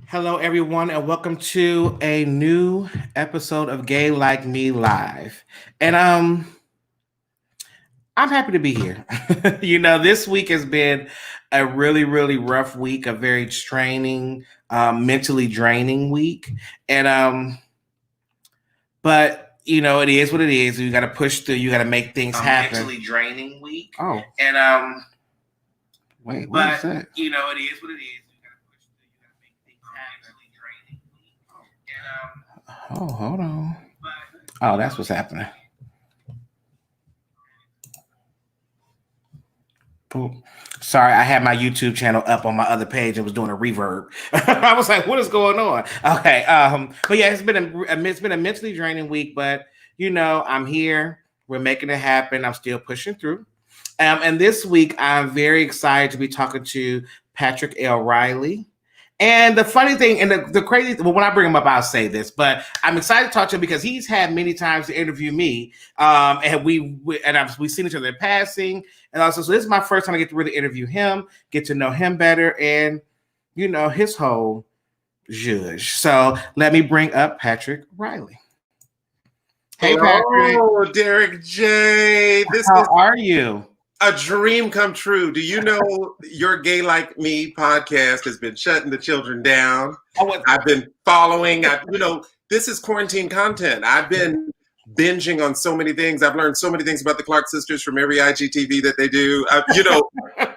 Hello, everyone, and welcome to a new episode of Gay Like Me Live. And I'm happy to be here. This week has been a really rough week, a very straining, mentally draining week, and but it is what it is. You got to push through. You got to make things happen. Mentally draining week. Oh, and wait, what is that? It is what it is. Oh, hold on. Oh, that's what's happening. Sorry, I had my YouTube channel up on my other page and was doing a reverb. I was like, "What is going on?" Okay, but yeah, it's been a mentally draining week, but I'm here. We're making it happen. I'm still pushing through. And this week, I'm very excited to be talking to Patrick L. Riley. And the funny thing, and the crazy, well, when I bring him up, I'll say this, but I'm excited to talk to him because he's had many times to interview me, and we've seen each other in passing, and also, so this is my first time I get to really interview him, get to know him better, and his whole zhuzh. So let me bring up Patrick Riley. Hey, Patrick. Oh, Derek J. How are you? A dream come true. Do you know your Gay Like Me podcast has been shutting the children down? I've been following. This is quarantine content. I've been binging on so many things. I've learned so many things about the Clark sisters from every IGTV that they do.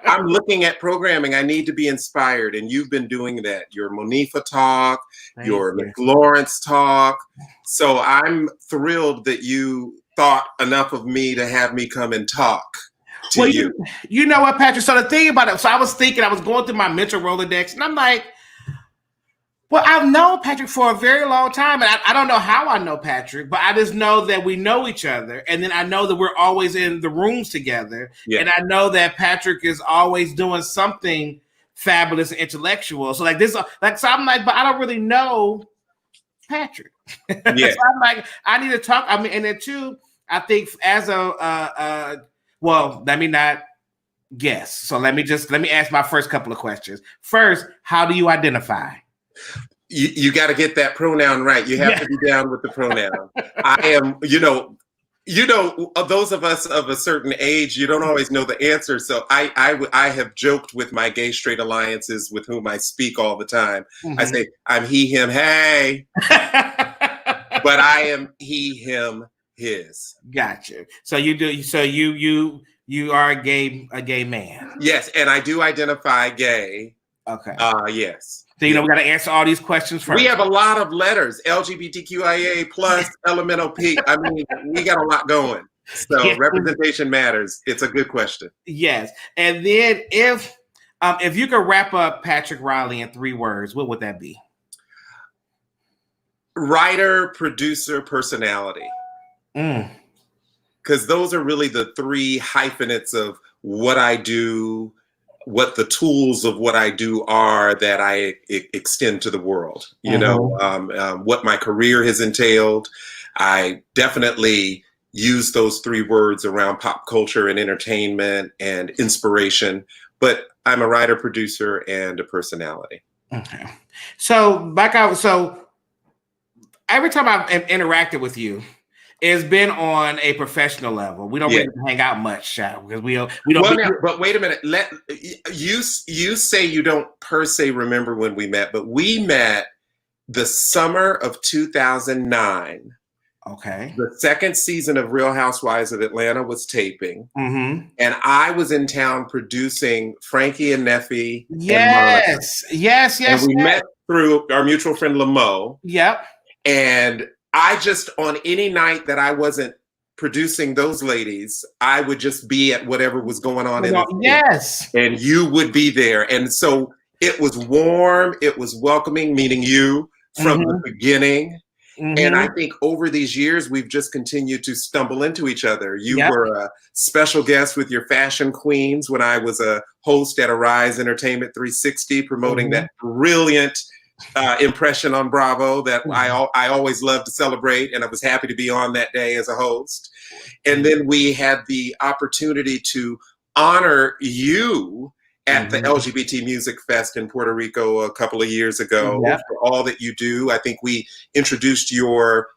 I'm looking at programming. I need to be inspired, and you've been doing that. Your Monifa talk, your McLawrence talk. So I'm thrilled that you thought enough of me to have me come and talk. You know what, Patrick? So the thing about it, so I was going through my mental Rolodex, and I'm like, well, I've known Patrick for a very long time, and I don't know how I know Patrick, but I just know that we know each other, and then I know that we're always in the rooms together, and I know that Patrick is always doing something fabulous and intellectual. So so I'm like, but I don't really know Patrick. Yeah. So I'm like, I need to talk. I mean, and then too, I think as well, let me not guess. So let me ask my first couple of questions. First, how do you identify? You got to get that pronoun right. You have to be down with the pronoun. I am, those of us of a certain age, you don't always know the answer. So I have joked with my gay straight alliances with whom I speak all the time. Mm-hmm. I say, I'm he, him, hey, but I am he, him, his. Gotcha. So you are a gay man. Yes, and I do identify gay. Okay. Yes. So we got to answer all these questions first. We have a lot of letters: LGBTQIA plus LMNOP. I mean, we got a lot going. So representation matters. It's a good question. Yes, and then if you could wrap up Patrick Riley in 3 words, what would that be? Writer, producer, personality. Because those are really the 3 hyphenates of what I do, what the tools of what I do are that I extend to the world. What my career has entailed. I definitely use those 3 words around pop culture and entertainment and inspiration, but I'm a writer, producer, and a personality. Okay. So every time I've interacted with you, it's been on a professional level. We don't really hang out much, because we don't. But wait a minute. You say you don't per se remember when we met, but we met the summer of 2009. Okay. The 2nd season of Real Housewives of Atlanta was taping, and I was in town producing Frankie and Neffy. Yes. And we met through our mutual friend Lamo. Yep. And I just, on any night that I wasn't producing those ladies, I would just be at whatever was going on in the city. Yes. And you would be there. And so it was warm. It was welcoming, meeting you from the beginning. And I think over these years, we've just continued to stumble into each other. You were a special guest with your fashion queens when I was a host at Arise Entertainment 360, promoting that brilliant impression on Bravo that I always love to celebrate, and I was happy to be on that day as a host. And then we had the opportunity to honor you at the LGBT Music Fest in Puerto Rico a couple of years ago for all that you do. I think we introduced your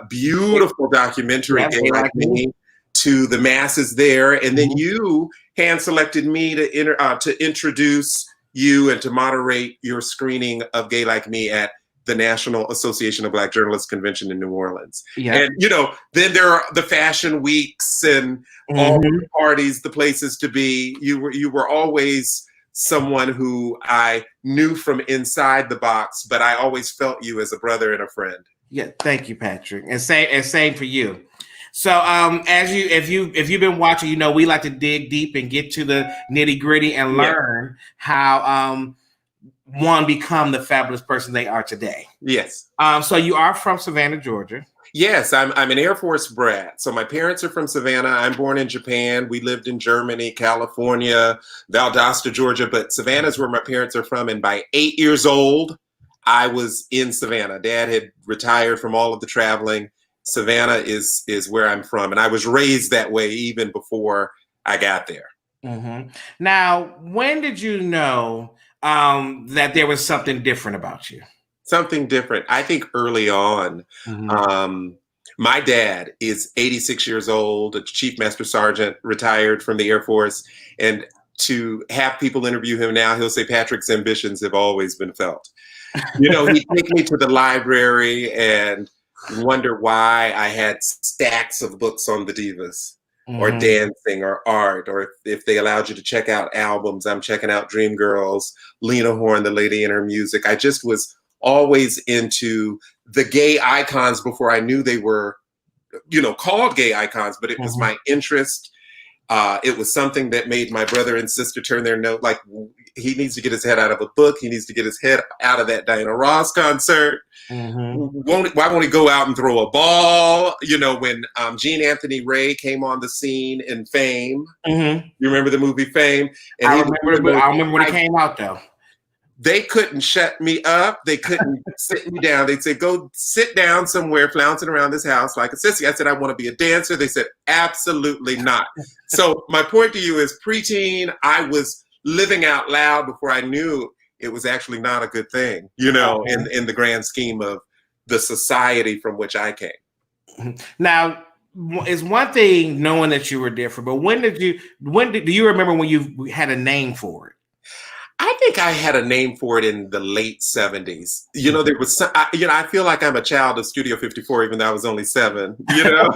beautiful documentary, Gay Like Me, to the masses there. And then you hand-selected me to introduce you and to moderate your screening of Gay Like Me at the National Association of Black Journalists Convention in New Orleans. And, you know, then there are the fashion weeks and all the parties, the places to be. You were always someone who I knew from inside the box, but I always felt you as a brother and a friend. Yeah, thank you, Patrick. And same for you. So if you've been watching, you know, we like to dig deep and get to the nitty-gritty and learn how one become the fabulous person they are today. Yes. So you are from Savannah, Georgia. Yes, I'm an Air Force brat. So my parents are from Savannah. I'm born in Japan. We lived in Germany, California, Valdosta, Georgia, but Savannah is where my parents are from. And by 8 years old, I was in Savannah. Dad had retired from all of the traveling. Savannah is where I'm from. And I was raised that way even before I got there. Now, when did you know that there was something different about you? Something different. I think early on. My dad is 86 years old, a Chief Master Sergeant, retired from the Air Force. And to have people interview him now, he'll say Patrick's ambitions have always been felt. You know, he'd take me to the library and wonder why I had stacks of books on the divas or dancing or art, or if they allowed you to check out albums, I'm checking out Dreamgirls, Lena Horne, the lady in her music. I just was always into the gay icons before I knew they were, you know, called gay icons, but it was my interest. It was something that made my brother and sister turn their nose, like, he needs to get his head out of a book. He needs to get his head out of that Diana Ross concert. Why won't he go out and throw a ball? You know, when Jean Anthony Ray came on the scene in Fame. You remember the movie Fame? And I remember when it came out, though. They couldn't shut me up. They couldn't sit me down. They'd say, go sit down somewhere, flouncing around this house like a sissy. I said, I want to be a dancer. They said, absolutely not. So my point to you is, preteen, I was living out loud before I knew it was actually not a good thing, you know, in the grand scheme of the society from which I came. Now, it's one thing knowing that you were different, but do you remember when you had a name for it? I think I had a name for it in the late 70s. You know, there was some, I feel like I'm a child of Studio 54, even though I was only 7, you know.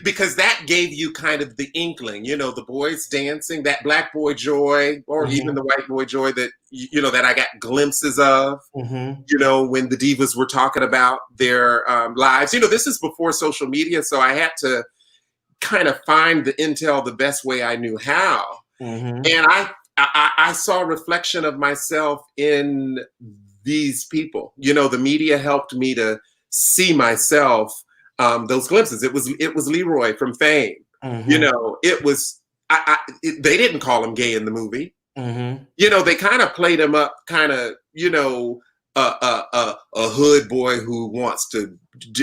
Because that gave you kind of the inkling, you know, the boys dancing, that black boy joy, or even the white boy joy that, you know, that I got glimpses of, you know, when the divas were talking about their lives. You know, this is before social media, so I had to kind of find the intel the best way I knew how. And I saw a reflection of myself in these people. You know, the media helped me to see myself, those glimpses. It was Leroy from Fame. You know, it was, they didn't call him gay in the movie. You know, they kind of played him up, kind of, you know, a hood boy who wants to,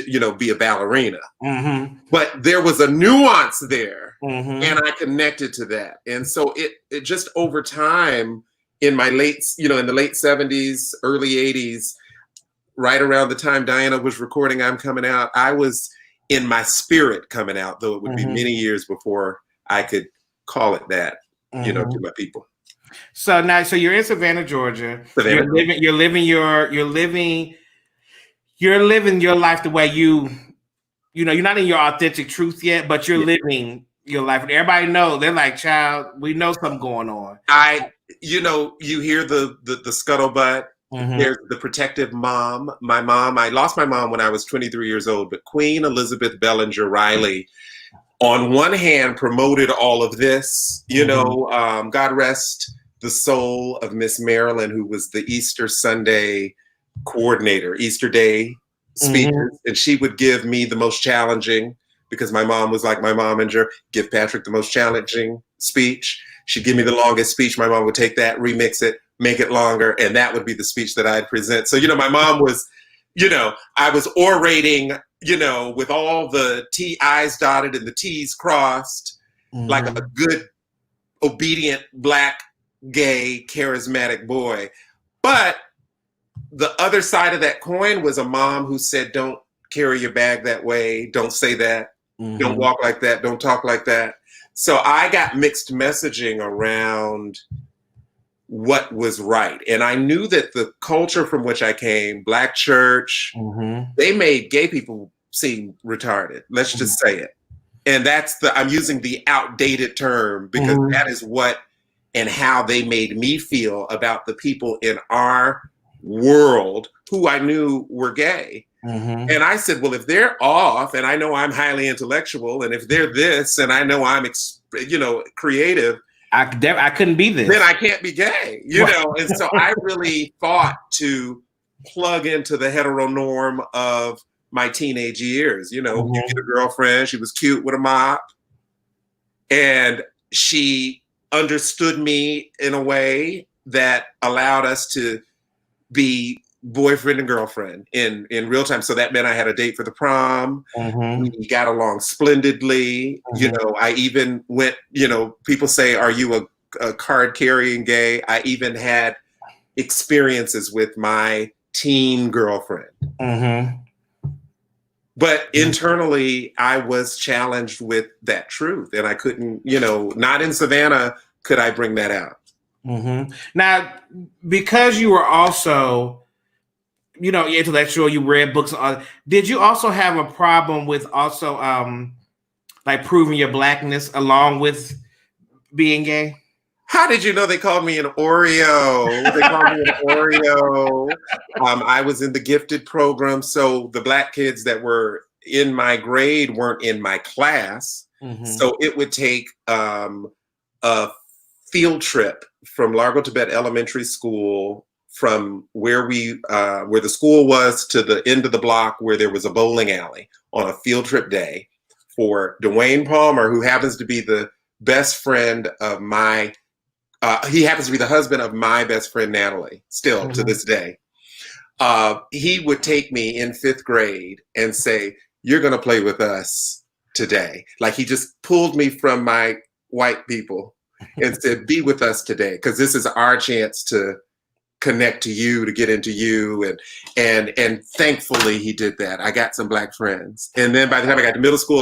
you know, be a ballerina. But there was a nuance there. And I connected to that. And so it just over time, in my in the late 70s, early 80s, right around the time Diana was recording I'm Coming Out, I was in my spirit coming out, though it would be many years before I could call it that, you know, to my people. So now, you're in Savannah, Georgia. You're living your life the way you know, you're not in your authentic truth yet, but you're living your life. And everybody knows, they're like, child, we know something going on. You know, you hear the scuttlebutt. There's the protective mom. My mom, I lost my mom when I was 23 years old, but Queen Elizabeth Bellinger Riley, on one hand, promoted all of this. You know, God rest the soul of Miss Marilyn, who was the Easter Sunday coordinator, Easter Day speaker. And she would give me the most challenging, because my mom was like my momager, give Patrick the most challenging speech. She'd give me the longest speech. My mom would take that, remix it, make it longer, and that would be the speech that I'd present. So, you know, my mom was, you know, I was orating, you know, with all the I's dotted and the T's crossed, like a good obedient black, gay, charismatic boy. But the other side of that coin was a mom who said, don't carry your bag that way. Don't say that. Mm-hmm. Don't walk like that. Don't talk like that. So I got mixed messaging around what was right. And I knew that the culture from which I came, black church, mm-hmm. they made gay people seem retarded. Let's mm-hmm. just say it. And I'm using the outdated term because mm-hmm. that is what and how they made me feel about the people in our world who I knew were gay. Mm-hmm. And I said, well, if they're off and I know I'm highly intellectual and if they're this and I know I'm, creative, I couldn't be this. Then I can't be gay, know? And so I really fought to plug into the hetero norm of my teenage years. Mm-hmm. You get a girlfriend, she was cute with a mop and she understood me in a way that allowed us to be boyfriend and girlfriend in real time. So that meant I had a date for the prom. Mm-hmm. We got along splendidly. Mm-hmm. I even went, people say, are you a card carrying gay? I even had experiences with my teen girlfriend. Mm-hmm. But internally, I was challenged with that truth. And I couldn't, not in Savannah could I bring that out. Mm-hmm. Now, because you were also, intellectual, you read books. Did you also have a problem with also like proving your blackness along with being gay? How did you know they called me an Oreo? They called me an Oreo. I was in the gifted program. So the black kids that were in my grade weren't in my class. Mm-hmm. So it would take a field trip from Largo Tibet Elementary School from where the school was to the end of the block where there was a bowling alley on a field trip day for Dwayne Palmer, who happens to be the best friend of he happens to be the husband of my best friend, Natalie, still mm-hmm. to this day. He would take me in 5th grade and say, you're going to play with us today. Like he just pulled me from my white people and said, be with us today, because this is our chance to connect to you, to get into you. And thankfully he did that. I got some black friends. And then by the time I got to middle school,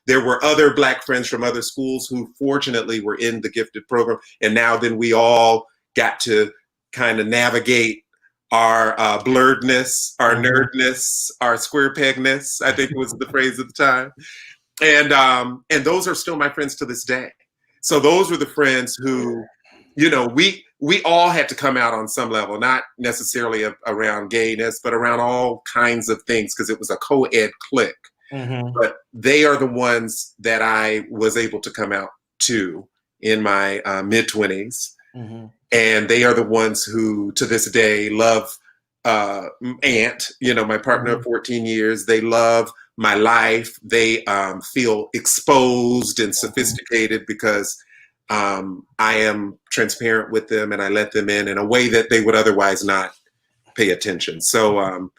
there were other black friends from other schools who fortunately were in the gifted program. And now then we all got to kind of navigate our blurredness, our nerdness, our square pegness, I think was the phrase at the time. And those are still my friends to this day. So those were the friends who, we all had to come out on some level, not necessarily around gayness, but around all kinds of things, because it was a co-ed clique. Mm-hmm. But they are the ones that I was able to come out to in my mid-20s. Mm-hmm. And they are the ones who, to this day, love Ant, my partner of 14 years. They love my life. They feel exposed and sophisticated because I am transparent with them and I let them in a way that they would otherwise not pay attention. So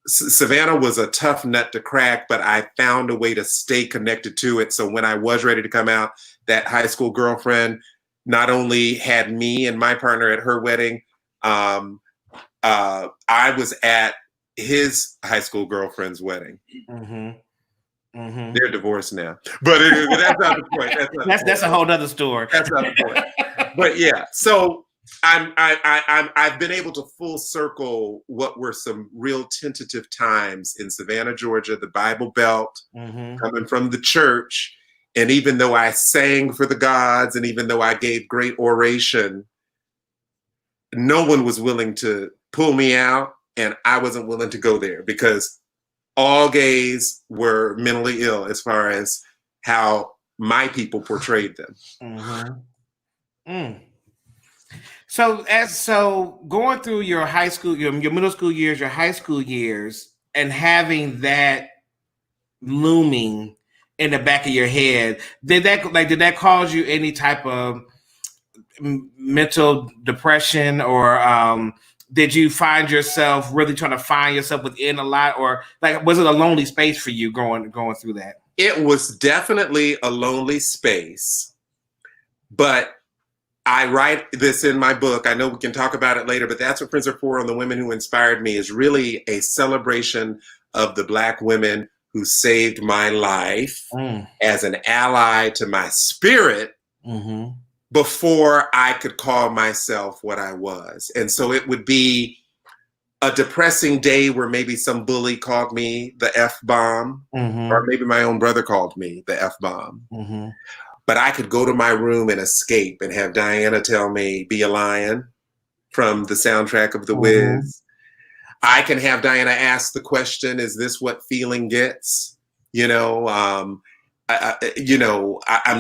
Savannah was a tough nut to crack, but I found a way to stay connected to it. So when I was ready to come out, that high school girlfriend not only had me and my partner at her wedding, I was at his high school girlfriend's wedding. Mm-hmm. Mm-hmm. They're divorced now, but that's not the point. That's a whole other story. That's not the point. But yeah, so I've been able to full circle what were some real tentative times in Savannah, Georgia, the Bible Belt, coming from the church. And even though I sang for the gods, and even though I gave great oration, no one was willing to pull me out, and I wasn't willing to go there because all gays were mentally ill as far as how my people portrayed them. Mm-hmm. Mm. So going through your high school, your middle school years, your high school years, and having that looming in the back of your head, did that cause you any type of mental depression, or did you find yourself really trying to find yourself within a lot, or was it a lonely space for you going through that? It was definitely a lonely space, but I write this in my book. I know we can talk about it later, but that's what Friends Are For on the Women Who Inspired Me is really a celebration of the Black women who saved my life as an ally to my spirit before I could call myself what I was. And so it would be a depressing day where maybe some bully called me the F-bomb, or maybe my own brother called me the F-bomb. But I could go to my room and escape and have Diana tell me, "Be a lion," from the soundtrack of The Wiz. I can have Diana ask the question, "Is this what feeling gets?" You know, I'm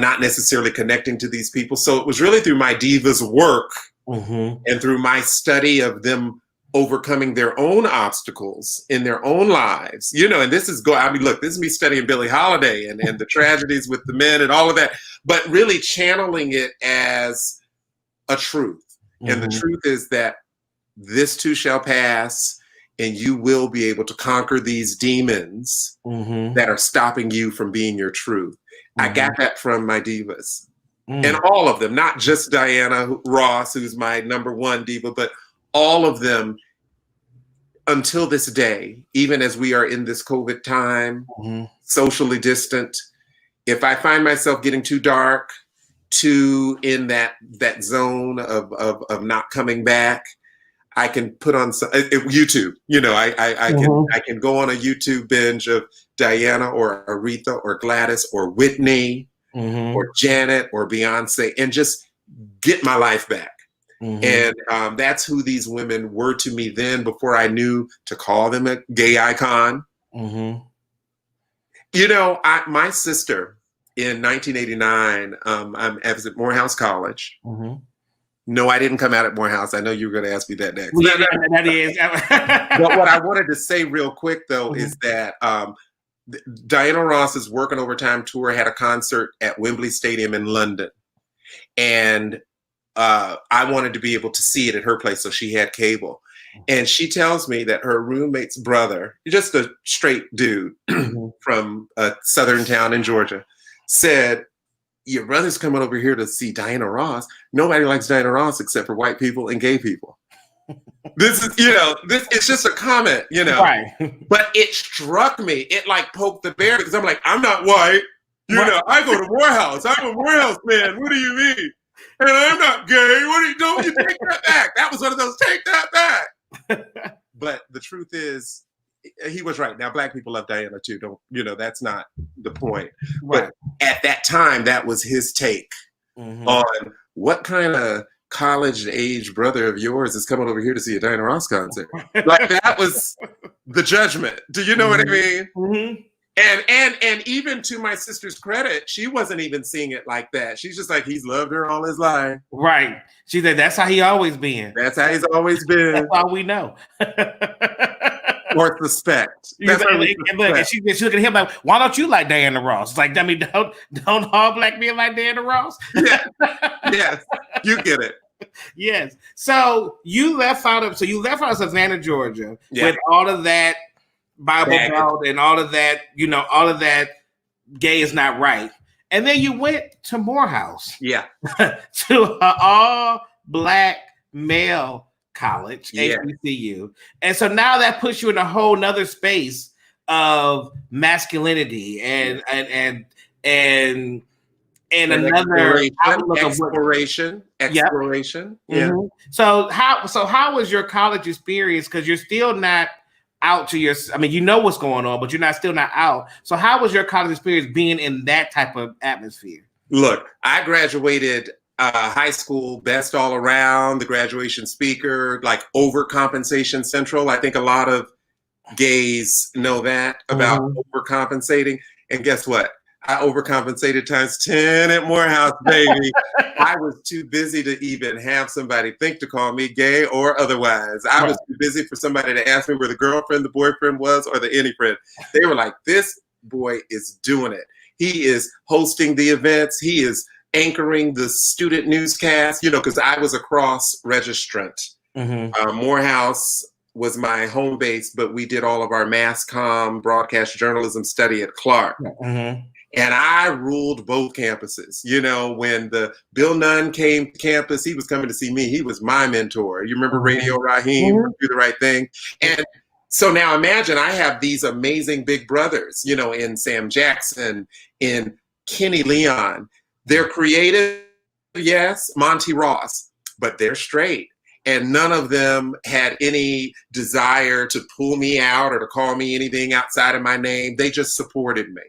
not necessarily connecting to these people. So it was really through my divas work and through my study of them overcoming their own obstacles in their own lives, you know, and this is look, this is me studying Billie Holiday and the tragedies with the men and all of that, but really channeling it as a truth. And the truth is that this too shall pass, and you will be able to conquer these demons that are stopping you from being your truth. I got that from my divas. And all of them, not just Diana Ross, who's my #1 diva, but all of them until this day, even as we are in this COVID time, socially distant. If I find myself getting too dark, too in that zone of not coming back, I can put on some YouTube. You know, I can go on a YouTube binge of Diana or Aretha or Gladys or Whitney or Janet or Beyonce and just get my life back. And that's who these women were to me then, before I knew to call them a gay icon. You know, my sister in 1989, I was at Morehouse College. No, I didn't come out at Morehouse. I know you were going to ask me that next. Yeah, that is. But what I wanted to say real quick, though, is that Diana Ross's Work and Overtime tour had a concert at Wembley Stadium in London. And I wanted to be able to see it at her place, so she had cable. And she tells me that her roommate's brother, just a straight dude from a southern town in Georgia, said, "Your brother's coming over here to see Diana Ross. Nobody likes Diana Ross except for white people and gay people." This is, you know, it's just a comment, you know. Right. But it struck me. It like poked the bear, because I'm like, I'm not white. You know, I go to Morehouse. I'm a Morehouse man. What do you mean? And I'm not gay. Don't you take that back? That was one of those, take that back. But the truth is, he was right. Now, Black people love Diana too. That's not the point. Right. But at that time, that was his take on what kind of college-age brother of yours is coming over here to see a Diana Ross concert. Like, that was the judgment. Do you know what I mean? And even to my sister's credit, she wasn't even seeing it like that. She's just like, he's loved her all his life. Right. She said, that's how he always been. That's how he's always been. That's all we know. Or suspect. That's and she look at him like, why don't you like Diana Ross? It's like, I mean, don't all Black men like Diana Ross? Yeah. Yes, you get it. Yes. So you left out of Savannah, Georgia, with all of that Bible Belt and all of that, all of that gay is not right. And then you went to Morehouse. Yeah. To an all Black male college, HBCU. And so now that puts you in a whole nother space of masculinity and another exploration. Yeah. So how was your college experience? Because you're still not out to your, I mean, you know what's going on, but you're still not out. So how was your college experience being in that type of atmosphere? Look, I graduated high school best all around, the graduation speaker, like overcompensation central. I think a lot of gays know that about overcompensating. And guess what? I overcompensated times 10 at Morehouse, baby. I was too busy to even have somebody think to call me gay or otherwise. I was too busy for somebody to ask me where the girlfriend, the boyfriend was, or the any friend. They were like, this boy is doing it. He is hosting the events. He is anchoring the student newscast, because I was a cross registrant. Morehouse was my home base, but we did all of our mass comm broadcast journalism study at Clark. And I ruled both campuses. You know, when the Bill Nunn came to campus, he was coming to see me. He was my mentor. You remember Radio Raheem, Do the Right Thing? And so now imagine I have these amazing big brothers, you know, in Sam Jackson, in Kenny Leon. They're creative, yes, Monty Ross, but they're straight. And none of them had any desire to pull me out or to call me anything outside of my name. They just supported me.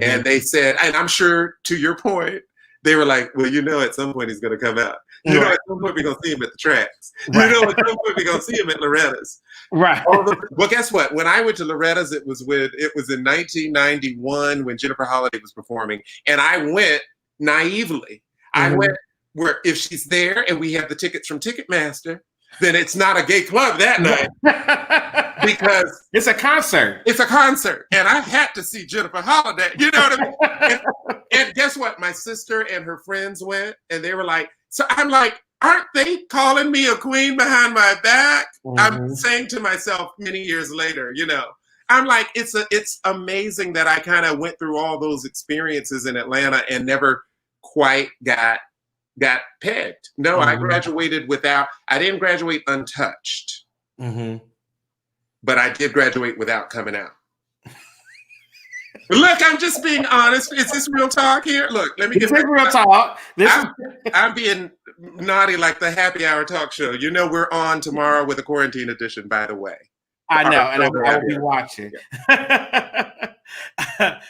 And they said, and I'm sure to your point, they were like, well, you know, at some point he's going to come out. You know, at some point we're going to see him at the tracks. Right. You know, at some point we're going to see him at Loretta's. Right. Well, guess what? When I went to Loretta's, it was in 1991 when Jennifer Holliday was performing. And I went naively. I went where if she's there and we have the tickets from Ticketmaster, then it's not a gay club that night. Because it's a concert. It's a concert. And I had to see Jennifer Holliday. You know what I mean? And guess what? My sister and her friends went and they were like, so I'm like, aren't they calling me a queen behind my back? I'm saying to myself many years later, you know, I'm like, it's amazing that I kind of went through all those experiences in Atlanta and never quite got pegged. No, I graduated I didn't graduate untouched. But I did graduate without coming out. Look, I'm just being honest. Is this real talk here? Look, let me get real talk. I'm being naughty like the happy hour talk show. You know, we're on tomorrow with a quarantine edition, by the way. I know, and I will be watching. Yeah.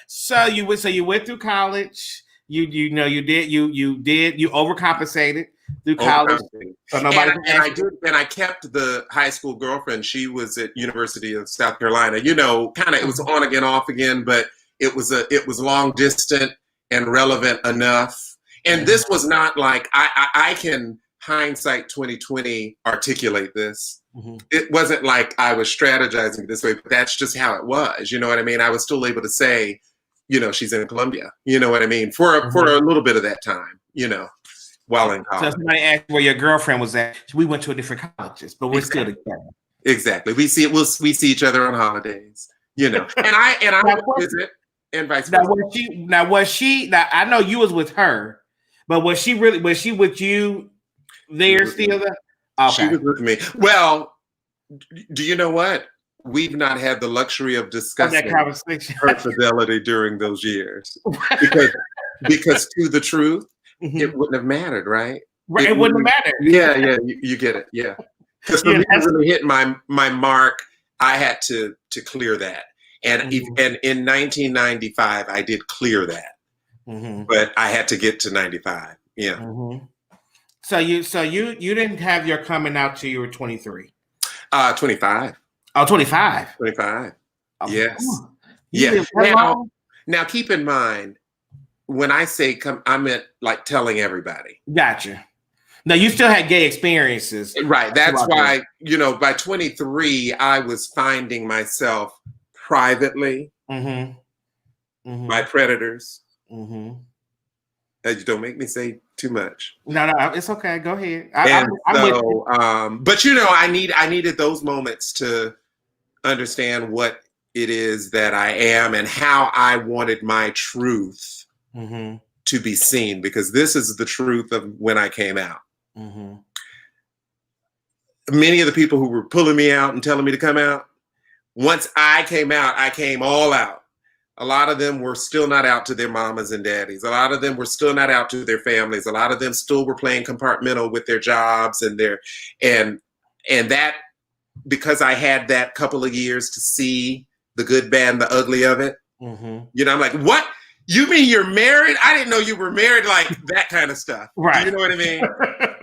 So you went through college. You overcompensated through college. So I kept the high school girlfriend. She was at University of South Carolina. You know, kind of it was on again, off again, but it was long distant and relevant enough. And this was not like I can hindsight 2020 articulate this. It wasn't like I was strategizing this way, but that's just how it was. You know what I mean? I was still able to say, you know, she's in Columbia. You know what I mean? For a little bit of that time, you know, while in college. So somebody asked where your girlfriend was at. We went to different colleges, but we're still together. Exactly. We see each other on holidays, you know. And I would visit and vice versa. Now I know you was with her, but was she with you there still? Okay. She was with me. Well, do you know what? We've not had the luxury of discussing her fidelity during those years. Because to the truth, it wouldn't have mattered, right? Right, it wouldn't have mattered. Yeah, you get it. Yeah. Because for me to really hit my mark, I had to clear that. And in 1995, I did clear that. But I had to get to 95. Yeah. So you didn't have your coming out till you were 23. 25. Oh, 25. 25. Oh, yes. Yeah. Now keep in mind, when I say come, I meant like telling everybody. Gotcha. Now you still had gay experiences. Right. That's why, you know, by 23, I was finding myself privately by predators. Don't make me say too much. No, it's okay. Go ahead. But you know, I needed those moments to understand what it is that I am and how I wanted my truth to be seen, because this is the truth of when I came out. Many of the people who were pulling me out and telling me to come out, once I came out, I came all out. A lot of them were still not out to their mamas and daddies. A lot of them were still not out to their families. A lot of them still were playing compartmental with their jobs and that, because I had that couple of years to see the good, bad, and the ugly of it. You know, I'm like, what? You mean you're married? I didn't know you were married, like that kind of stuff. Right. You know what I mean?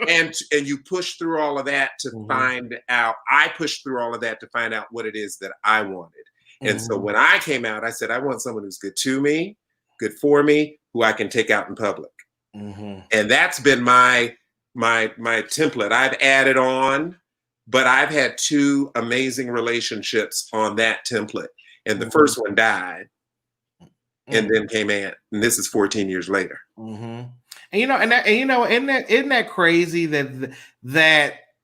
And you push through all of that to find out. I pushed through all of that to find out what it is that I wanted. And so when I came out, I said, I want someone who's good to me, good for me, who I can take out in public. And that's been my template. I've added on, but I've had 2 amazing relationships on that template. And the first one died. And then came Aunt, and this is 14 years later. And isn't that crazy that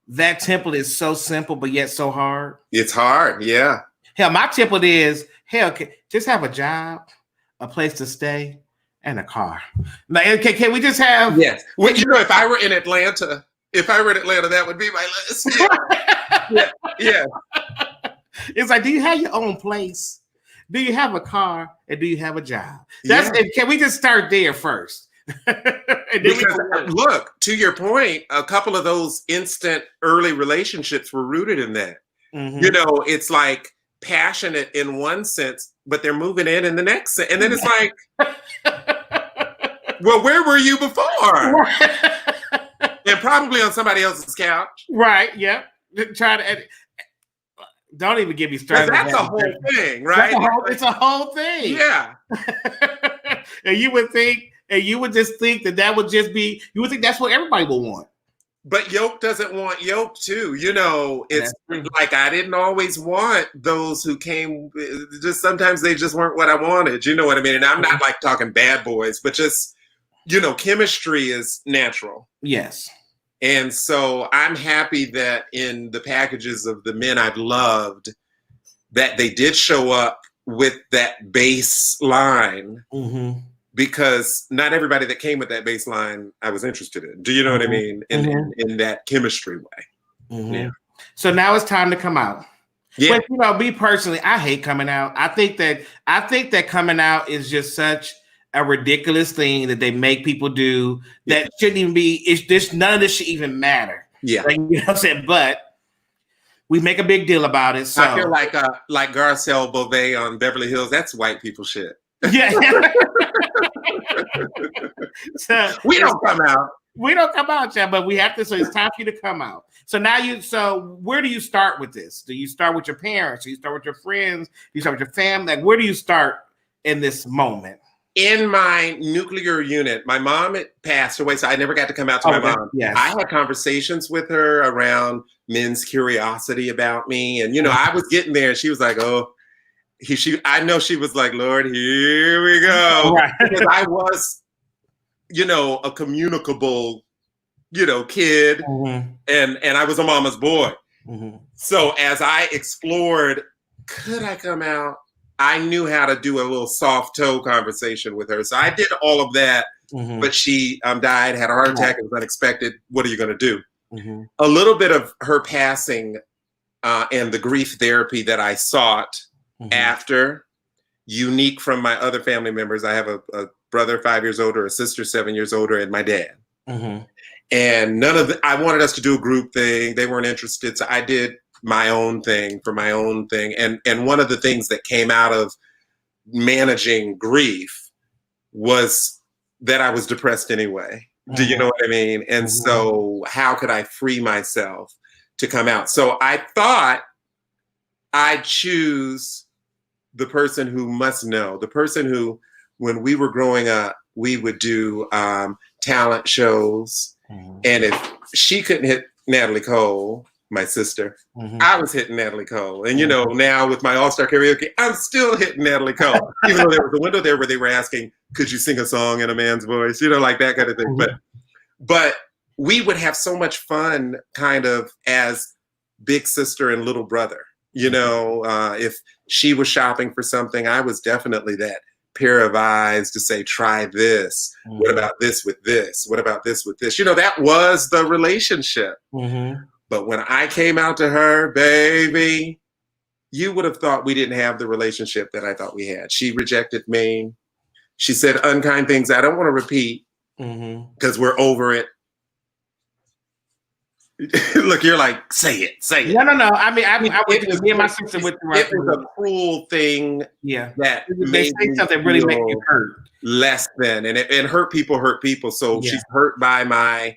template is so simple but yet so hard? It's hard, yeah. Hell, my template is just have a job, a place to stay, and a car. Like, can we just have? Yes. Well, if I were in Atlanta, that would be my list. Yeah. It's like, do you have your own place? Do you have a car? And do you have a job? Can we just start there first? Because look, to your point, a couple of those instant early relationships were rooted in that. Mm-hmm. It's like passionate in one sense, but they're moving in the next sense. And then it's like, well, where were you before? And probably on somebody else's couch. Right. Yeah. Try to. Don't even get me started. That's a whole thing, right? It's a whole thing. Yeah. And you would just think that would just be. You would think that's what everybody will want. But yoke doesn't want yoke too. It's like I didn't always want those who came. Just sometimes they just weren't what I wanted. You know what I mean? And I'm not like talking bad boys, but just chemistry is natural. Yes. And so I'm happy that in the packages of the men I've loved, that they did show up with that baseline. Mm-hmm. Because not everybody that came with that baseline I was interested in. Do you know what I mean? In that chemistry way. Mm-hmm. Yeah. So now it's time to come out. Yeah. But me personally, I hate coming out. I think that coming out is just such a ridiculous thing that they make people do that shouldn't even be. None of this should even matter. Yeah. Like, you know what I'm saying? But we make a big deal about it. So I feel like Garcelle Beauvais on Beverly Hills. That's white people shit. Yeah. So we don't come out. We don't come out, Chad, but we have to. So it's time for you to come out. So now so where do you start with this? Do you start with your parents? Do you start with your friends? Do you start with your family? Like, where do you start in this moment? In my nuclear unit, my mom had passed away, so I never got to come out to my mom. Yes. I had conversations with her around men's curiosity about me. And, I was getting there and she was like, oh, I know she was like, Lord, here we go. Right. Because I was, a communicable, kid. Mm-hmm. And I was a mama's boy. Mm-hmm. So as I explored, could I come out? I knew how to do a little soft toe conversation with her. So I did all of that, mm-hmm. but she died, had a heart attack. It was unexpected. What are you going to do? Mm-hmm. A little bit of her passing and the grief therapy that I sought mm-hmm. after, unique from my other family members. I have a brother 5 years older, a sister 7 years older, and my dad. Mm-hmm. And I wanted us to do a group thing. They weren't interested. So I did my own thing for my own thing. And one of the things that came out of managing grief was that I was depressed anyway. Mm-hmm. Do you know what I mean? And mm-hmm. so how could I free myself to come out? So I thought I'd choose the person who must know, the person who, when we were growing up, we would do talent shows. Mm-hmm. And if she couldn't hit Natalie Cole, my sister, mm-hmm. I was hitting Natalie Cole. And, now with my All-Star Karaoke, I'm still hitting Natalie Cole. Even though there was a window there where they were asking, could you sing a song in a man's voice? Like that kind of thing. Mm-hmm. But we would have so much fun kind of as big sister and little brother. If she was shopping for something, I was definitely that pair of eyes to say, try this. Mm-hmm. What about this with this? What about this with this? That was the relationship. Mm-hmm. But when I came out to her, baby, you would have thought we didn't have the relationship that I thought we had. She rejected me. She said unkind things I don't want to repeat because we're over it. Look, you're like, say it. No. I mean, me and my sister went through. It was a cruel thing. Yeah, that they say something really make you hurt. Less than, and hurt people. So she's hurt by my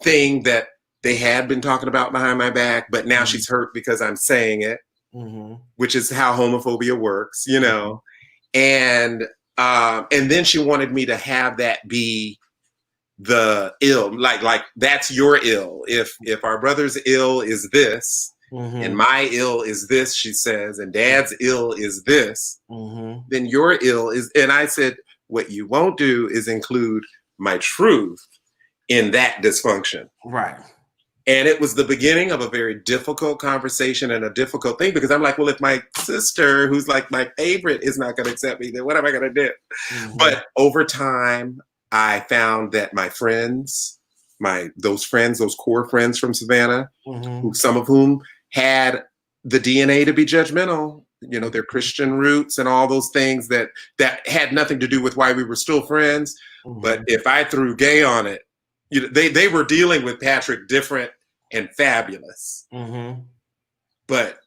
thing that they had been talking about behind my back, but now she's hurt because I'm saying it, which is how homophobia works, And then she wanted me to have that be the ill, like that's your ill. If our brother's ill is this, and my ill is this, she says, and dad's ill is this, then your ill is. And I said, what you won't do is include my truth in that dysfunction. Right. And it was the beginning of a very difficult conversation and a difficult thing, because I'm like, well, if my sister, who's like my favorite, is not going to accept me, then what am I going to do? Mm-hmm. But over time, I found that my friends, those core friends from Savannah, mm-hmm. Some of whom had the DNA to be judgmental, their Christian roots and all those things that had nothing to do with why we were still friends. Mm-hmm. But if I threw gay on it, they were dealing with Patrick different and fabulous. Mm-hmm. But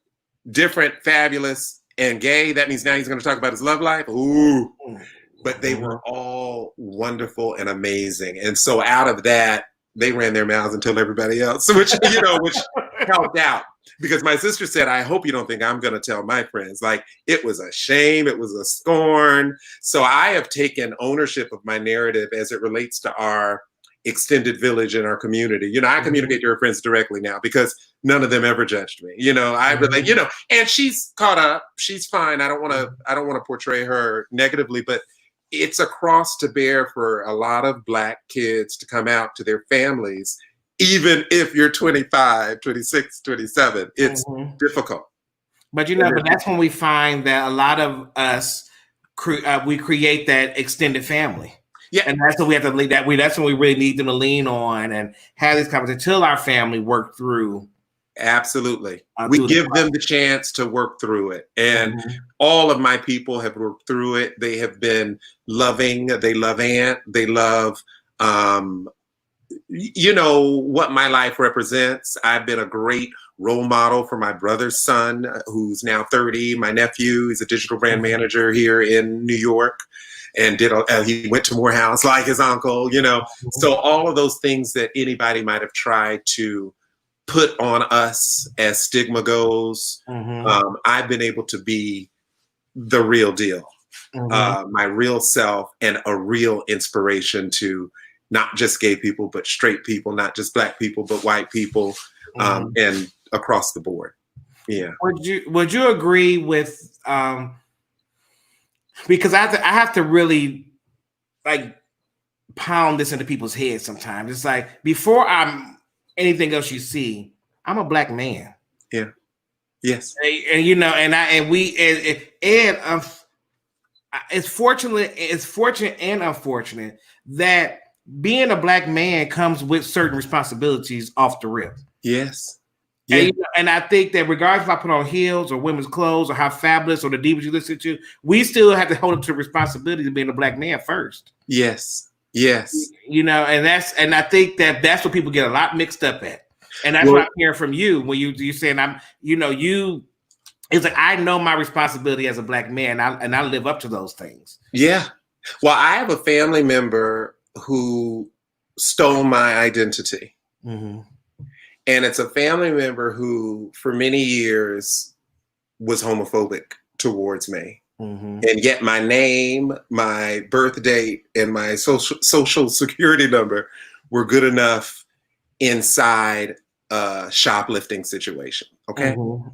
different, fabulous, and gay, that means now he's going to talk about his love life. Ooh. But they were all wonderful and amazing. And so out of that, they ran their mouths and told everybody else, which helped out. Because my sister said, I hope you don't think I'm going to tell my friends. Like, it was a shame. It was a scorn. So I have taken ownership of my narrative as it relates to our extended village in our community. I communicate to her friends directly now because none of them ever judged me. I really, and she's caught up. She's fine. I don't want to portray her negatively, but it's a cross to bear for a lot of Black kids to come out to their families. Even if you're 25, 26, 27, it's difficult. But but that's when we find that a lot of us, we create that extended family. Yeah, and that's what we have to lead. That's when we really need them to lean on and have this conversation until our family work through. Absolutely, we give them the chance to work through it, and all of my people have worked through it. They have been loving. They love Aunt. They love, what my life represents. I've been a great role model for my brother's son, who's now 30. My nephew, he's a digital brand manager here in New York. And he went to Morehouse like his uncle, So all of those things that anybody might have tried to put on us as stigma goes, I've been able to be the real deal, my real self, and a real inspiration to not just gay people, but straight people, not just Black people, but white people, and across the board. Yeah. Would you agree with? Because I have to really pound this into people's heads sometimes. It's like, before I'm anything else you see, I'm a Black man. Yeah. Yes. And it's fortunate and unfortunate that being a Black man comes with certain responsibilities off the rip. Yes. Yeah. And I think that regardless if I put on heels or women's clothes or how fabulous or the divas you listen to, we still have to hold up to the responsibility of being a Black man first. Yes. Yes. And I think that's what people get a lot mixed up at. And that's what I'm hearing from you when you saying it's like, I know my responsibility as a Black man, and I live up to those things. Yeah. Well, I have a family member who stole my identity. Mm-hmm. And it's a family member who, for many years, was homophobic towards me. Mm-hmm. And yet my name, my birth date, and my social security number were good enough inside a shoplifting situation. Okay. Mm-hmm.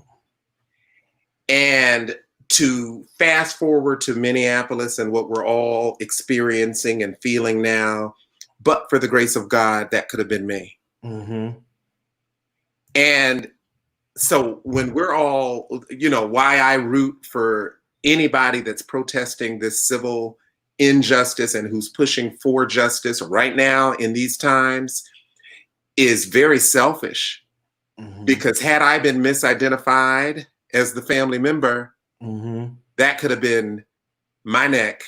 And to fast forward to Minneapolis and what we're all experiencing and feeling now, but for the grace of God, that could have been me. Mm-hmm. And so when we're all, why I root for anybody that's protesting this civil injustice and who's pushing for justice right now in these times is very selfish. Mm-hmm. Because had I been misidentified as the family member, that could have been my neck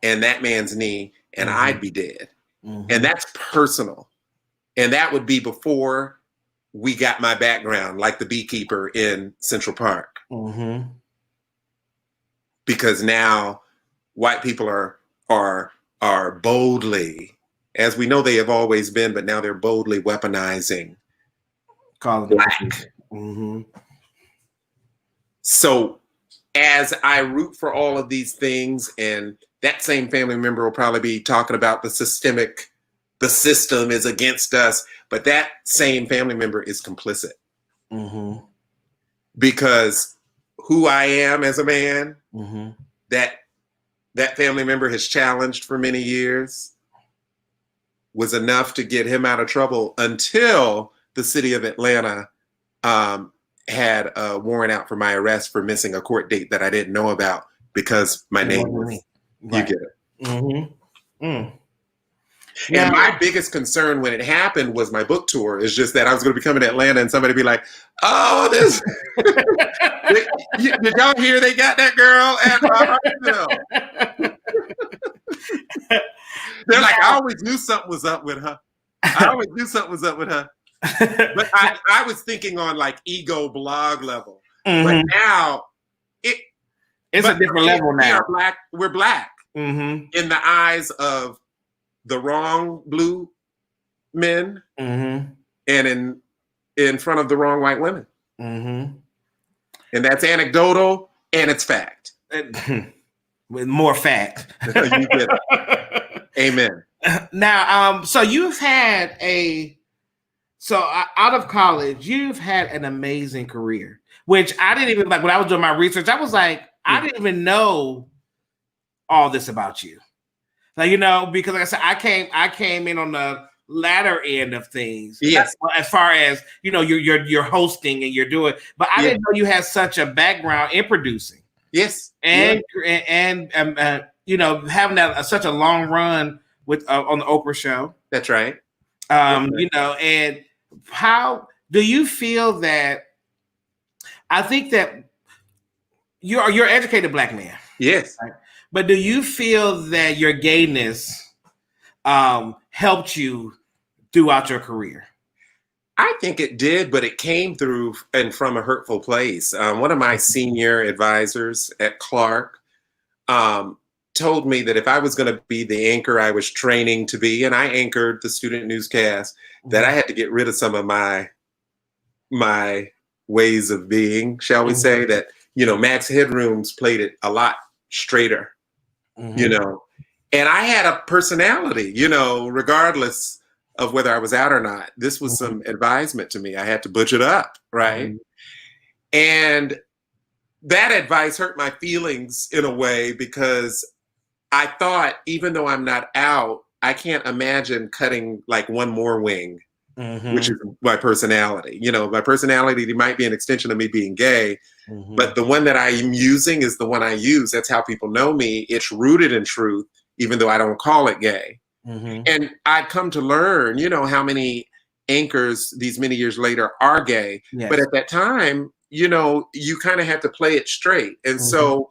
and that man's knee, and I'd be dead. Mm-hmm. And that's personal. And that would be before we got my background, like the beekeeper in Central Park. Mm-hmm. Because now white people are boldly, as we know they have always been, but now they're boldly weaponizing Black. Mm-hmm. So as I root for all of these things, and that same family member will probably be talking about the system is against us, but that same family member is complicit. Mm-hmm. Because who I am as a man, that family member has challenged for many years. was enough to get him out of trouble until the city of Atlanta had a warrant out for my arrest for missing a court date that I didn't know about because my name was, right. You get it. Mm-hmm. Mm. And my biggest concern when it happened was my book tour. It's just that I was going to be coming to Atlanta and somebody be like, oh, this. Did y'all hear they got that girl at Hartsville? They're like, I always knew something was up with her. But I was thinking on like ego blog level. But now it's a different level now. We're black in the eyes of the wrong blue men and in front of the wrong white women. And that's anecdotal and it's fact. With more fact. You get it. Amen. Now, so you've had out of college, you've had an amazing career, which I didn't even like when I was doing my research. I was like, I didn't even know all this about you. Like, you know, because like I said, I came in on the latter end of things. Yes. As far as, you know, you're hosting and you're doing, but I didn't know you had such a background in producing. Yes. And you know, having that such a long run with on the Oprah show. That's right. You know, and how do you feel that? I think that you're an educated Black man. Yes. Right? But do you feel that your gayness helped you throughout your career? I think it did, but it came through and from a hurtful place. One of my senior advisors at Clark told me that if I was going to be the anchor I was training to be, and I anchored the student newscast, that I had to get rid of some of my ways of being, shall we say, that, you know, Max Headroom's played it a lot straighter, you know, and I had a personality, you know, regardless of whether I was out or not. This was some advisement to me. I had to butch it up, right? And that advice hurt my feelings in a way because I thought, even though I'm not out, I can't imagine cutting like one more wing, which is my personality. You know, my personality might be an extension of me being gay, but the one that I am using is the one I use. That's how people know me. It's rooted in truth, even though I don't call it gay. And I've come to learn, you know, how many anchors these many years later are gay. Yes. But at that time, you know, you kind of had to play it straight. And so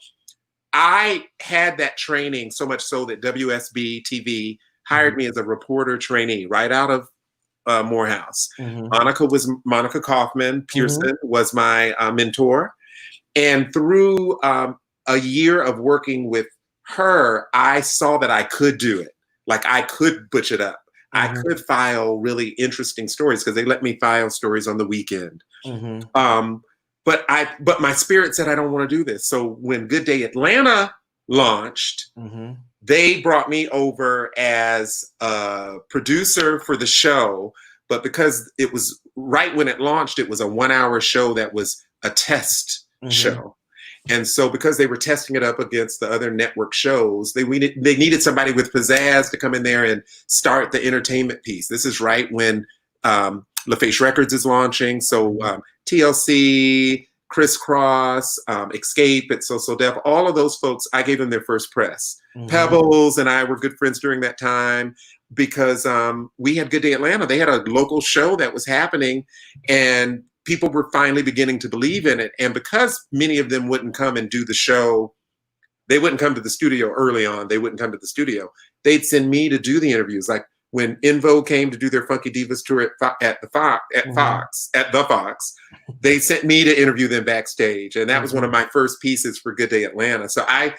I had that training so much so that WSB TV hired me as a reporter trainee right out of Morehouse. Monica Kaufman Pearson was my mentor. And through a year of working with her, I saw that I could do it. Like I could butch it up. I could file really interesting stories because they let me file stories on the weekend. But my spirit said, I don't want to do this. So when Good Day Atlanta launched, they brought me over as a producer for the show. But because it was right when it launched, it was a 1-hour show that was a test show. And so because they were testing it up against the other network shows, they needed somebody with pizzazz to come in there and start the entertainment piece. This is right when LaFace Records is launching. So TLC, Crisscross, Escape, It's So Def, all of those folks, I gave them their first press. Pebbles and I were good friends during that time because we had Good Day Atlanta. They had a local show that was happening and people were finally beginning to believe in it. And because many of them wouldn't come and do the show, they wouldn't come to the studio early on. They wouldn't come to the studio. They'd send me to do the interviews. Like when Invo came to do their Funky Divas tour at the Fox, they sent me to interview them backstage. And that was one of my first pieces for Good Day Atlanta. So I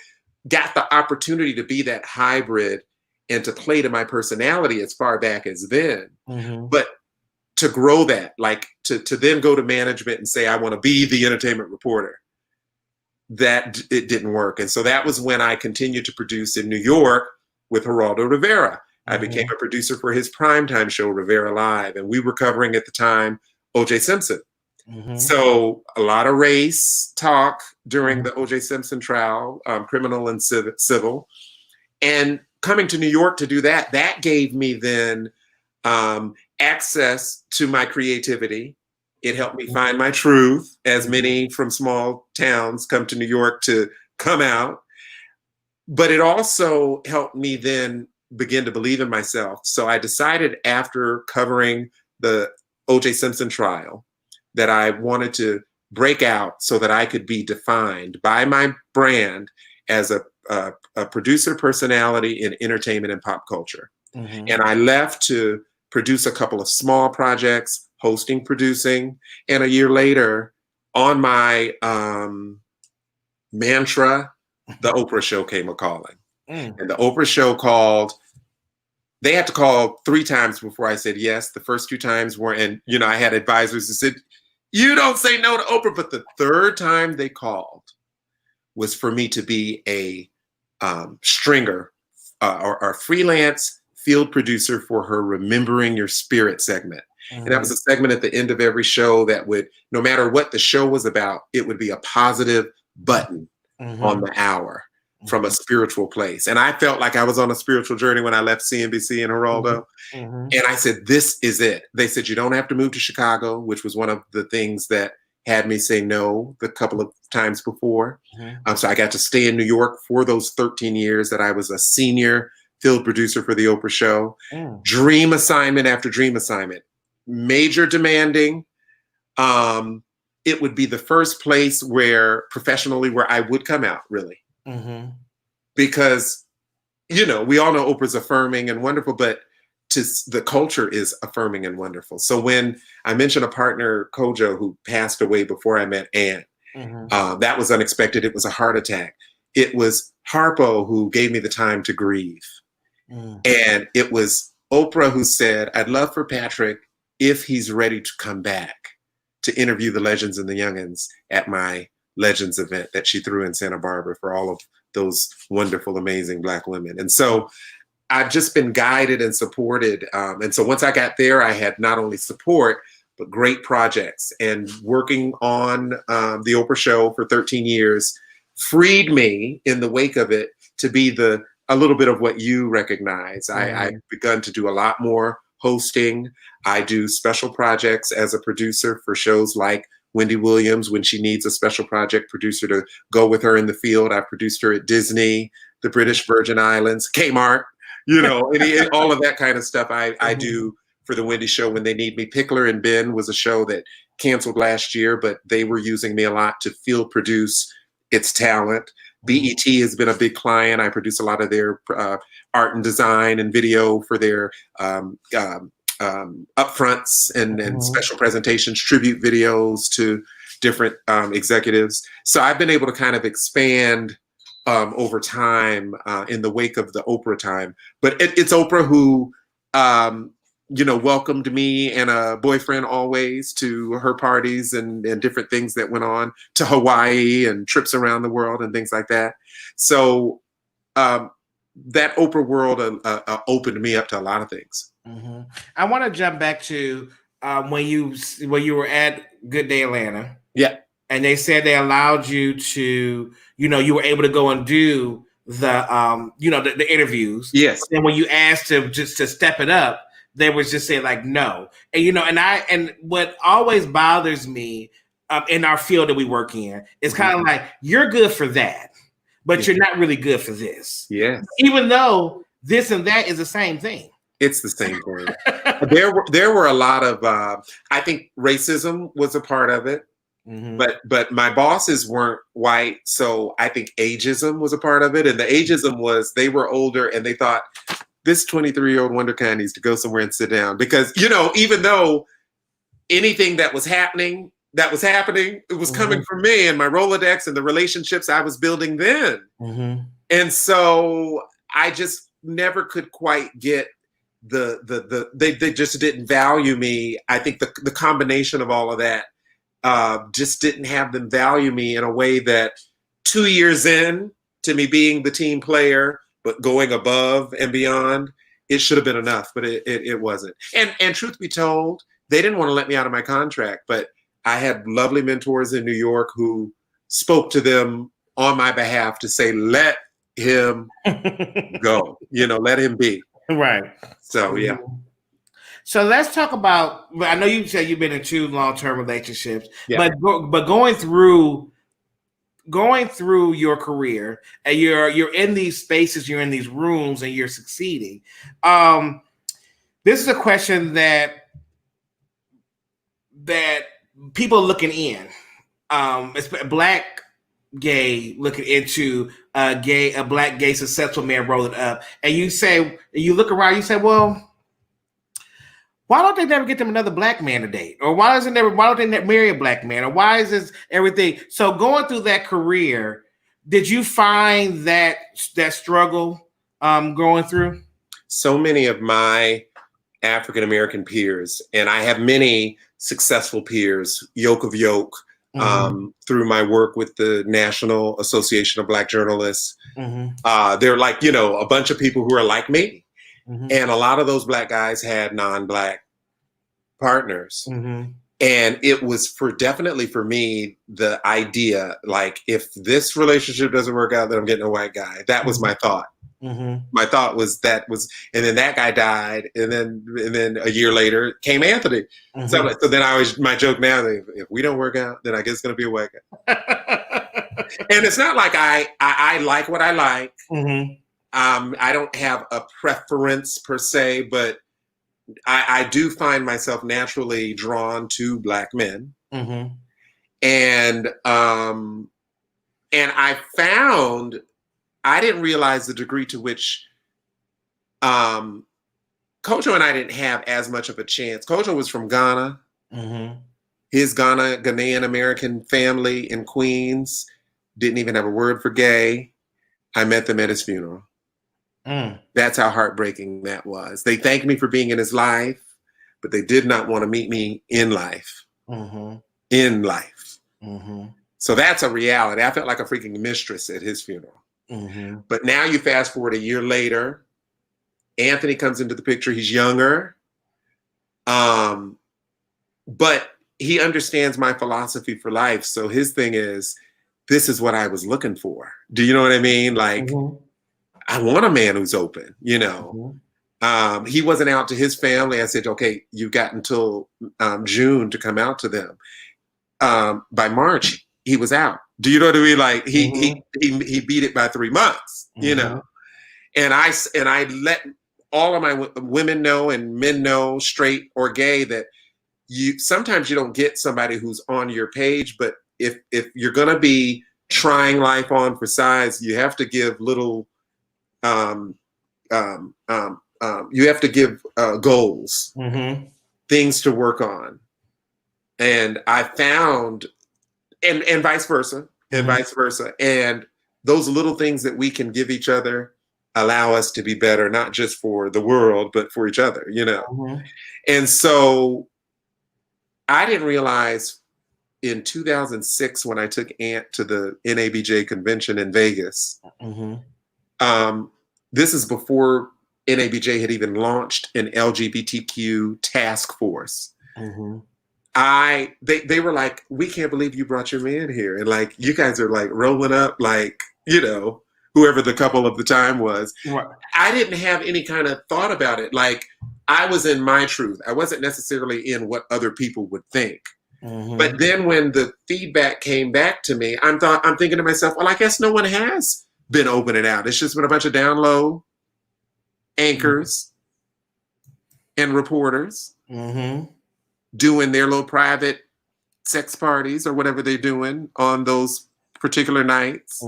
got the opportunity to be that hybrid and to play to my personality as far back as then. But to grow that, like to then go to management and say, I want to be the entertainment reporter, that it didn't work. And so that was when I continued to produce in New York with Geraldo Rivera. I became a producer for his primetime show, Rivera Live. And we were covering at the time, O.J. Simpson. So a lot of race talk during the O.J. Simpson trial, criminal and civil. And coming to New York to do that, that gave me then access to my creativity. It helped me find my truth, as many from small towns come to New York to come out. But it also helped me then begin to believe in myself. So I decided after covering the O.J. Simpson trial that I wanted to break out so that I could be defined by my brand as a producer personality in entertainment and pop culture. And I left to produce a couple of small projects, hosting, producing, and a year later on my mantra, the Oprah show came a-calling. And the Oprah show called. They had to call 3 times before I said yes. The first 2 times were, and I had advisors who said, you don't say no to Oprah. But the 3rd time they called was for me to be a stringer or freelance field producer for her Remembering Your Spirit segment. And that was a segment at the end of every show that would, no matter what the show was about, it would be a positive button on the hour from a spiritual place. And I felt like I was on a spiritual journey when I left CNBC and Geraldo. And I said, this is it. They said, you don't have to move to Chicago, which was one of the things that had me say no the couple of times before. So I got to stay in New York for those 13 years that I was a senior field producer for the Oprah show. Dream assignment after dream assignment. Major demanding. It would be the first place where professionally where I would come out, really. Because, we all know Oprah's affirming and wonderful, but the culture is affirming and wonderful. So when I mentioned a partner, Kojo, who passed away before I met Ann, that was unexpected. It was a heart attack. It was Harpo who gave me the time to grieve. And it was Oprah who said, I'd love for Patrick, if he's ready to come back, to interview the legends and the youngins at my Legends event that she threw in Santa Barbara for all of those wonderful, amazing Black women. And so I've just been guided and supported. And so once I got there, I had not only support, but great projects. And working on the Oprah show for 13 years freed me in the wake of it to be a little bit of what you recognize. I've begun to do a lot more hosting. I do special projects as a producer for shows like Wendy Williams, when she needs a special project producer to go with her in the field. I've produced her at Disney, the British Virgin Islands, Kmart, all of that kind of stuff I do for the Wendy show when they need me. Pickler and Ben was a show that canceled last year, but they were using me a lot to field produce its talent. BET has been a big client. I produce a lot of their art and design and video for their upfronts and special presentations, tribute videos to different executives. So I've been able to kind of expand over time in the wake of the Oprah time. But it's Oprah who, welcomed me and a boyfriend always to her parties and different things that went on, to Hawaii and trips around the world and things like that. So that Oprah world opened me up to a lot of things. I want to jump back to when you were at Good Day Atlanta. Yeah. And they said they allowed you to, you were able to go and do the interviews. Yes. And when you asked to step it up, they was just saying like no. And and what always bothers me in our field that we work in is kind of like, you're good for that, but you're not really good for this. Yes. Even though this and that is the same thing. It's the same thing. There were a lot of I think racism was a part of it. But my bosses weren't white, so I think ageism was a part of it. And the ageism was they were older and they thought, this 23-year-old wonderkind needs to go somewhere and sit down. Because, even though anything that was happening, it was coming from me and my Rolodex and the relationships I was building then. And so I just never could quite get they just didn't value me. I think the combination of all of that just didn't have them value me in a way that 2 years in to me being the team player, but going above and beyond, it should have been enough, but it wasn't. And truth be told, they didn't want to let me out of my contract, but I had lovely mentors in New York who spoke to them on my behalf to say, let him go, let him be. Right. So, yeah. So let's talk about. I know you said you've been in 2 long-term relationships, Yeah. but going through your career, and you're in these spaces, you're in these rooms, and you're succeeding. This is a question that people looking in, it's black gay looking into a black gay successful man rolling up, and you look around, you say, well, why don't they never get them another black man to date? Or why don't they never marry a black man? Or why is this everything? So going through that career, did you find that struggle going through? So many of my African-American peers, and I have many successful peers, yoke of yoke, through my work with the National Association of Black Journalists. They're like, a bunch of people who are like me. And a lot of those black guys had non-black partners. And it was definitely for me, the idea, like, if this relationship doesn't work out, then I'm getting a white guy. That was my thought. My thought was and then that guy died. And then a year later came Anthony. So then my joke now, if we don't work out, then I guess it's going to be a white guy. And it's not like I like what I like. I don't have a preference per se, but I do find myself naturally drawn to black men. And I found, I didn't realize the degree to which Kojo and I didn't have as much of a chance. Kojo was from Ghana. His Ghanaian American family in Queens didn't even have a word for gay. I met them at his funeral. That's how heartbreaking that was. They thanked me for being in his life, but they did not want to meet me in life. In life. So that's a reality. I felt like a freaking mistress at his funeral. But now you fast forward a year later, Anthony comes into the picture. He's younger, but he understands my philosophy for life. So his thing is, this is what I was looking for. Do you know what I mean? Like, I want a man who's open, He wasn't out to his family. I said, okay, you've got until June to come out to them. By March, he was out. Do you know what I mean? Like he beat it by 3 months, And I let all of my women know and men know, straight or gay, that sometimes you don't get somebody who's on your page, but if you're gonna be trying life on for size, you have to give little. You have to give goals, things to work on, and I found, and vice versa, and those little things that we can give each other allow us to be better, not just for the world, but for each other, And so I didn't realize in 2006 when I took Ant to the NABJ convention in Vegas. This is before NABJ had even launched an LGBTQ task force. They were like, we can't believe you brought your man here. And like, you guys are like rolling up, like, whoever the couple of the time was. Right. I didn't have any kind of thought about it. Like, I was in my truth. I wasn't necessarily in what other people would think. But then when the feedback came back to me, I'm thinking to myself, well, I guess no one has been opening out. It's just been a bunch of down low anchors and reporters doing their little private sex parties or whatever they're doing on those particular nights.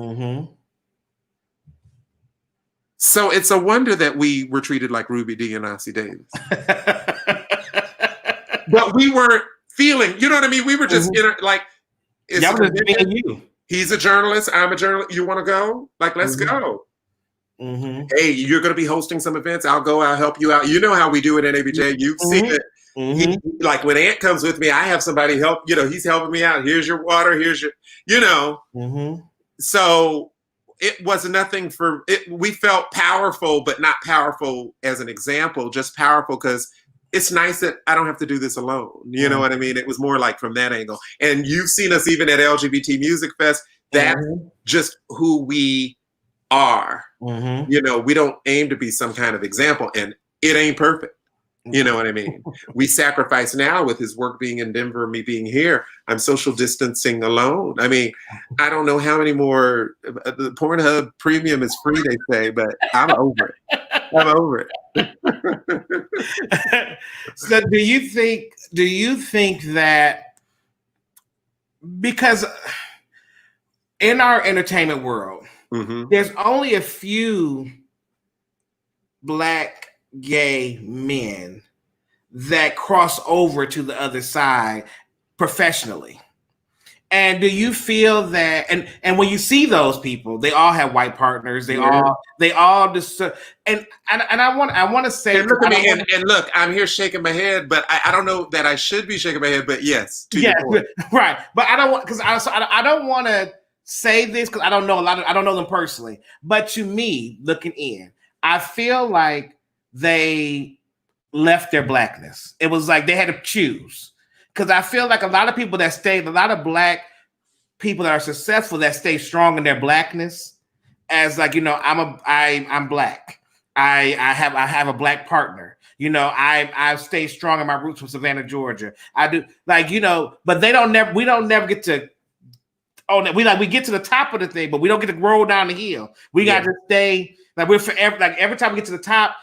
So it's a wonder that we were treated like Ruby Dee and Ossie Davis. But we weren't feeling, you know what I mean? We were just like, he's a journalist, I'm a journalist. You want to go? Like, let's go. Hey, you're going to be hosting some events. I'll go. I'll help you out. You know how we do it in ABJ. You've seen it. Like when Ant comes with me, I have somebody help. He's helping me out. Here's your water. Here's your, So it was nothing for it. We felt powerful, but not powerful as an example. Just powerful because it's nice that I don't have to do this alone. You know what I mean? It was more like from that angle. And you've seen us even at LGBT Music Fest. That's just who we are. We don't aim to be some kind of example, and it ain't perfect. You know what I mean? We sacrifice now with his work being in Denver, me being here. I'm social distancing alone. I mean, I don't know how many more. The Pornhub Premium is free, they say, but I'm over it. I'm over it. So, do you think that because in our entertainment world, there's only a few Black gay men that cross over to the other side professionally? And do you feel that, and when you see those people, they all have white partners, they all just, and I want to say, and look at me, and look, I'm here shaking my head, but I don't know that I should be shaking my head, but yes, right, but I don't want, because I don't want to say this because I don't know I don't know them personally, but to me, looking in, I feel like they left their Blackness. It was like they had to choose. Because I feel like a lot of people that stay, a lot of Black people that are successful that stay strong in their Blackness, as like, I'm Black. I have a Black partner. I stay strong in my roots from Savannah, Georgia. I do, like, but we don't never get to. Oh, we get to the top of the thing, but we don't get to roll down the hill. We got to stay like we're forever. Like every time we get to the top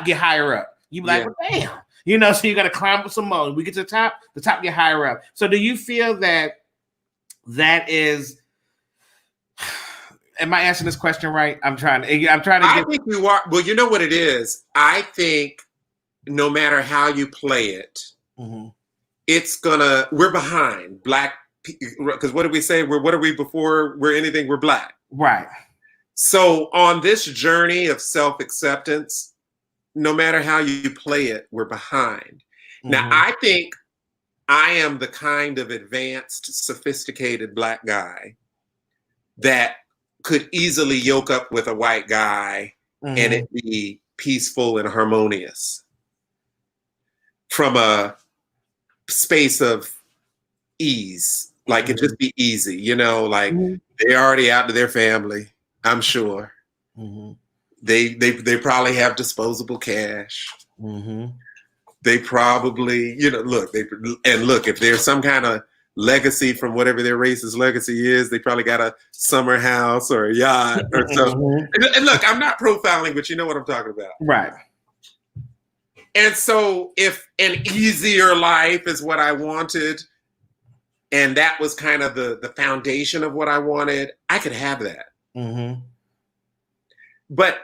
get higher up. You be like, well, damn. So you got to climb up some more. We get to the top get higher up. So do you feel that is, am I answering this question right? I think you are. Well, you know what it is? I think no matter how you play it, it's we're behind Black, because what did we say? What are we before we're anything? We're Black. Right. So on this journey of self-acceptance, no matter how you play it, we're behind. Now, I think I am the kind of advanced, sophisticated Black guy that could easily yoke up with a white guy and it be peaceful and harmonious from a space of ease. Like it just be easy, like they're already out to their family, I'm sure. They probably have disposable cash. They probably, look, if there's some kind of legacy from whatever their racist legacy is, they probably got a summer house or a yacht or something. And look, I'm not profiling, but you know what I'm talking about. Right. And so if an easier life is what I wanted, and that was kind of the foundation of what I wanted, I could have that. But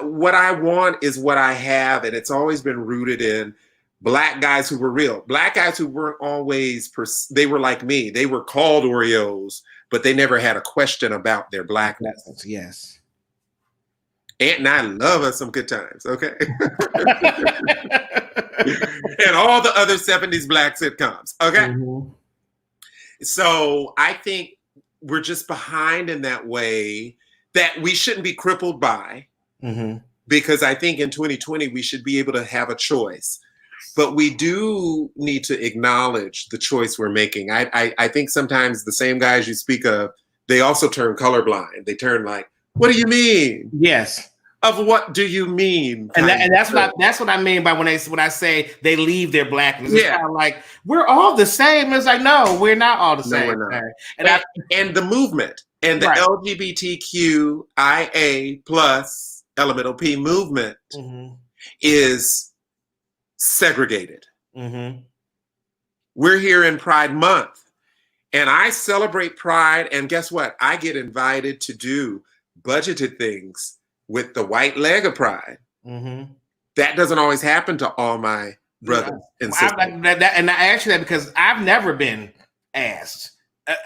what I want is what I have, and it's always been rooted in Black guys who were real. Black guys who weren't always, they were like me. They were called Oreos, but they never had a question about their Blackness. Yes. And I love us some good times, okay? And all the other 70s Black sitcoms, okay? So I think we're just behind in that way that we shouldn't be crippled by, because I think in 2020 we should be able to have a choice. But we do need to acknowledge the choice we're making. I think sometimes the same guys you speak of, they also turn colorblind. They turn like, what do you mean? Yes. Of what do you mean? And that's what I mean by when I say they leave their Blackness. It's kind of like we're all the same. It's like, no, we're not all the same. We're not. And the movement and the LGBTQIA plus elemental P movement is segregated. We're here in Pride Month, and I celebrate Pride. And guess what? I get invited to do budgeted things with the white leg of Pride. That doesn't always happen to all my brothers and sisters. And I ask you that because I've never been asked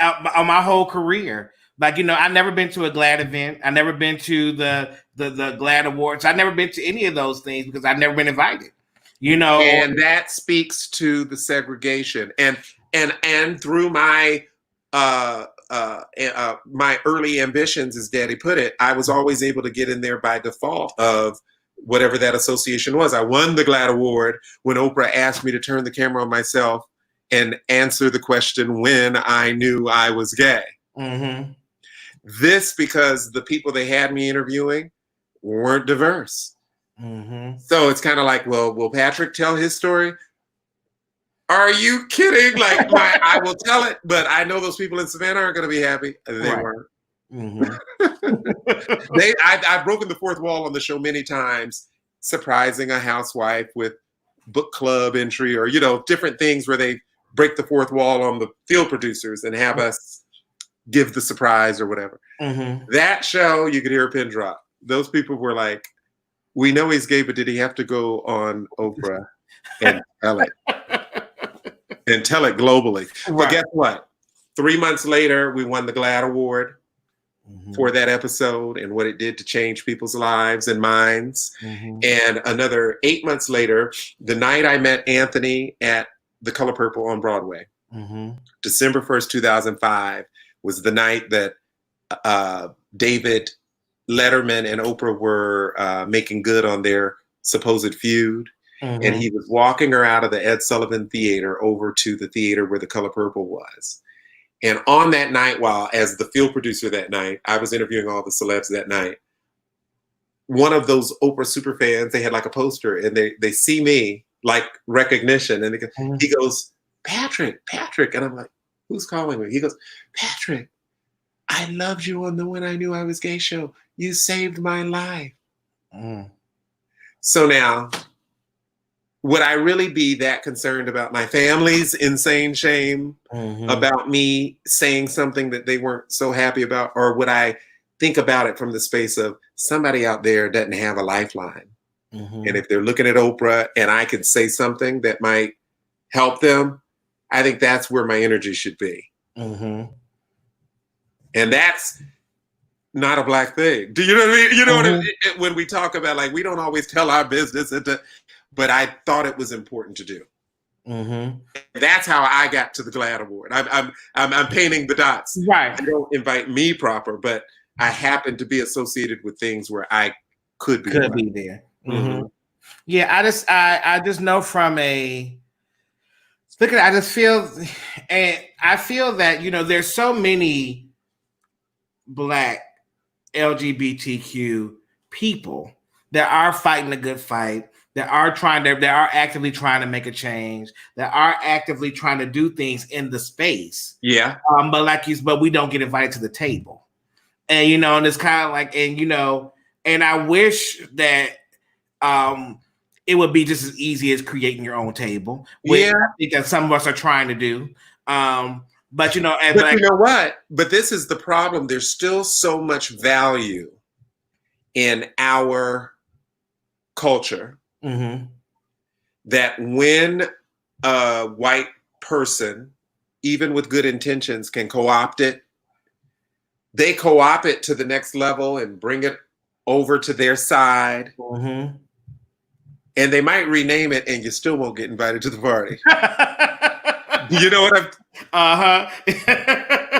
on my whole career. Like, I've never been to a GLAAD event. I've never been to the GLAAD Awards. I've never been to any of those things because I've never been invited. And that speaks to the segregation. And through my my early ambitions, as Daddy put it, I was always able to get in there by default of whatever that association was. I won the GLAAD Award when Oprah asked me to turn the camera on myself and answer the question when I knew I was gay. This because the people they had me interviewing weren't diverse. Mm-hmm. So it's kind of like, well, will Patrick tell his story? Are you kidding? Like, I will tell it, but I know those people in Savannah aren't going to be happy. They weren't. Mm-hmm. I've broken the fourth wall on the show many times, surprising a housewife with book club entry or, different things where they break the fourth wall on the field producers and have us give the surprise or whatever. Mm-hmm. That show, you could hear a pin drop. Those people were like, we know he's gay, but did he have to go on Oprah and tell it? And tell it globally. Right. But guess what? 3 months later, we won the GLAAD Award for that episode and what it did to change people's lives and minds. Mm-hmm. And another 8 months later, the night I met Anthony at The Color Purple on Broadway, December 1st, 2005, was the night that David Letterman and Oprah were making good on their supposed feud. And he was walking her out of the Ed Sullivan Theater over to the theater where The Color Purple was. And on that night, as the field producer that night, I was interviewing all the celebs that night. One of those Oprah super fans, they had like a poster and they see me, like recognition. And he goes, Patrick. And I'm like, who's calling me? He goes, Patrick, I loved you on the When I Knew I Was Gay show. You saved my life. So now, would I really be that concerned about my family's insane shame about me saying something that they weren't so happy about? Or would I think about it from the space of somebody out there doesn't have a lifeline? And if they're looking at Oprah and I could say something that might help them, I think that's where my energy should be. And that's not a Black thing. Do you know what I mean? You know what I mean? When we talk about, like, we don't always tell our business, but I thought it was important to do. That's how I got to the GLAAD Award. I'm painting the dots. Right. I don't invite me proper, but I happen to be associated with things where I could be there. Yeah, I just know from I just feel, and I feel that there's so many Black LGBTQ people that are fighting a good fight, that are actively trying to make a change, that are actively trying to do things in the space. Yeah. But we don't get invited to the table. And and it's kind of like, and I wish that it would be just as easy as creating your own table, which I think that some of us are trying to do. But you know what? But this is the problem. There's still so much value in our culture that when a white person, even with good intentions, can co-opt it, they co-opt it to the next level and bring it over to their side. And they might rename it and you still won't get invited to the party. You know what I'm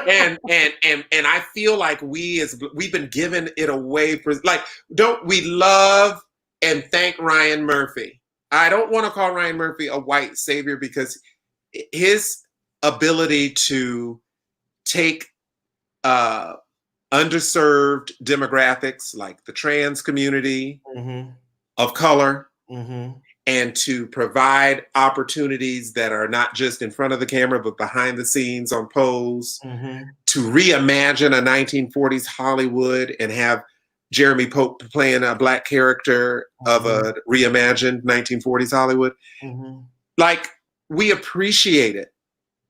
and I feel like we've been given it away for, like, don't we love and thank Ryan Murphy. I don't want to call Ryan Murphy a white savior because his ability to take underserved demographics like the trans community of color and to provide opportunities that are not just in front of the camera, but behind the scenes on Pose, to reimagine a 1940s Hollywood and have Jeremy Pope playing a Black character of a reimagined 1940s Hollywood. Like, we appreciate it.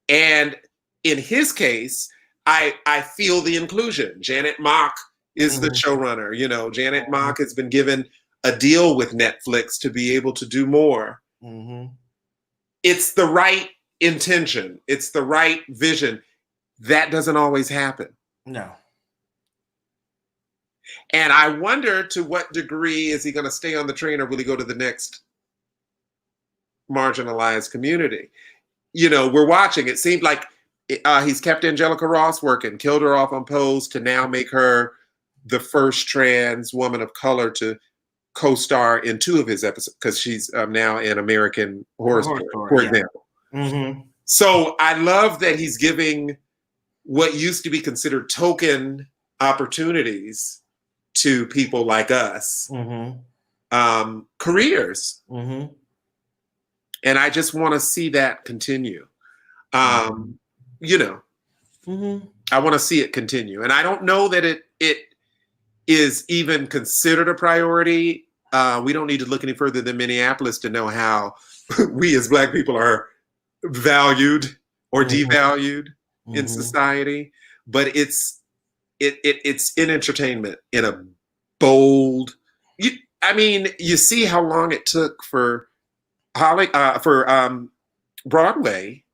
And in his case, I feel the inclusion. Janet Mock is the showrunner. You know, Janet Mock has been given a deal with Netflix to be able to do more. It's the right intention. It's the right vision. That doesn't always happen. No. And I wonder, to what degree is he going to stay on the train, or will he go to the next marginalized community? You know, we're watching. It seemed like he's kept Angelica Ross working, killed her off on Pose to now make her the first trans woman of color to co-star in 2 of his episodes, because she's now in American Horror Story, for example. So I love that he's giving what used to be considered token opportunities to people like us. careers. Mm-hmm. And I just want to see that continue. You know, I want to see it continue. And I don't know that it is even considered a priority. We don't need to look any further than Minneapolis to know how we as Black people are valued or devalued in society. But it's in entertainment in a bold. You see how long it took for Broadway,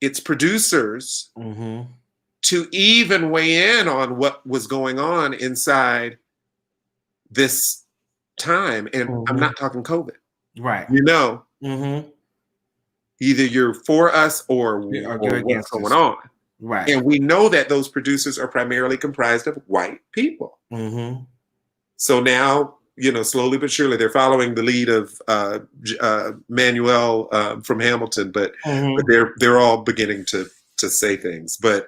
its producers, to even weigh in on what was going on inside this time. And I'm not talking COVID. Right. You know, either you're for us or what's going on. Right. And we know that those producers are primarily comprised of white people. So now, you know, slowly but surely, they're following the lead of Manuel from Hamilton, but they're all beginning to say things. But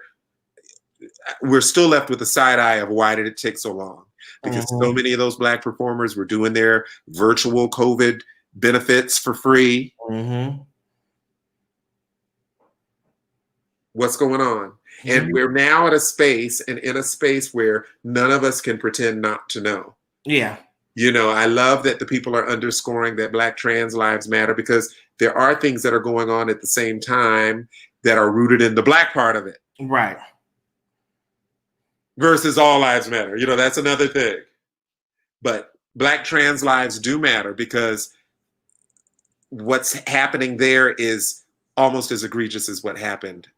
we're still left with a side eye of why did it take so long? Because so many of those Black performers were doing their virtual COVID benefits for free. What's going on? And we're now at a space and in a space where none of us can pretend not to know. Yeah. You know, I love that the people are underscoring that Black trans lives matter, because there are things that are going on at the same time that are rooted in the Black part of it. Right. Versus all lives matter. You know, that's another thing. But Black trans lives do matter, because what's happening there is almost as egregious as what happened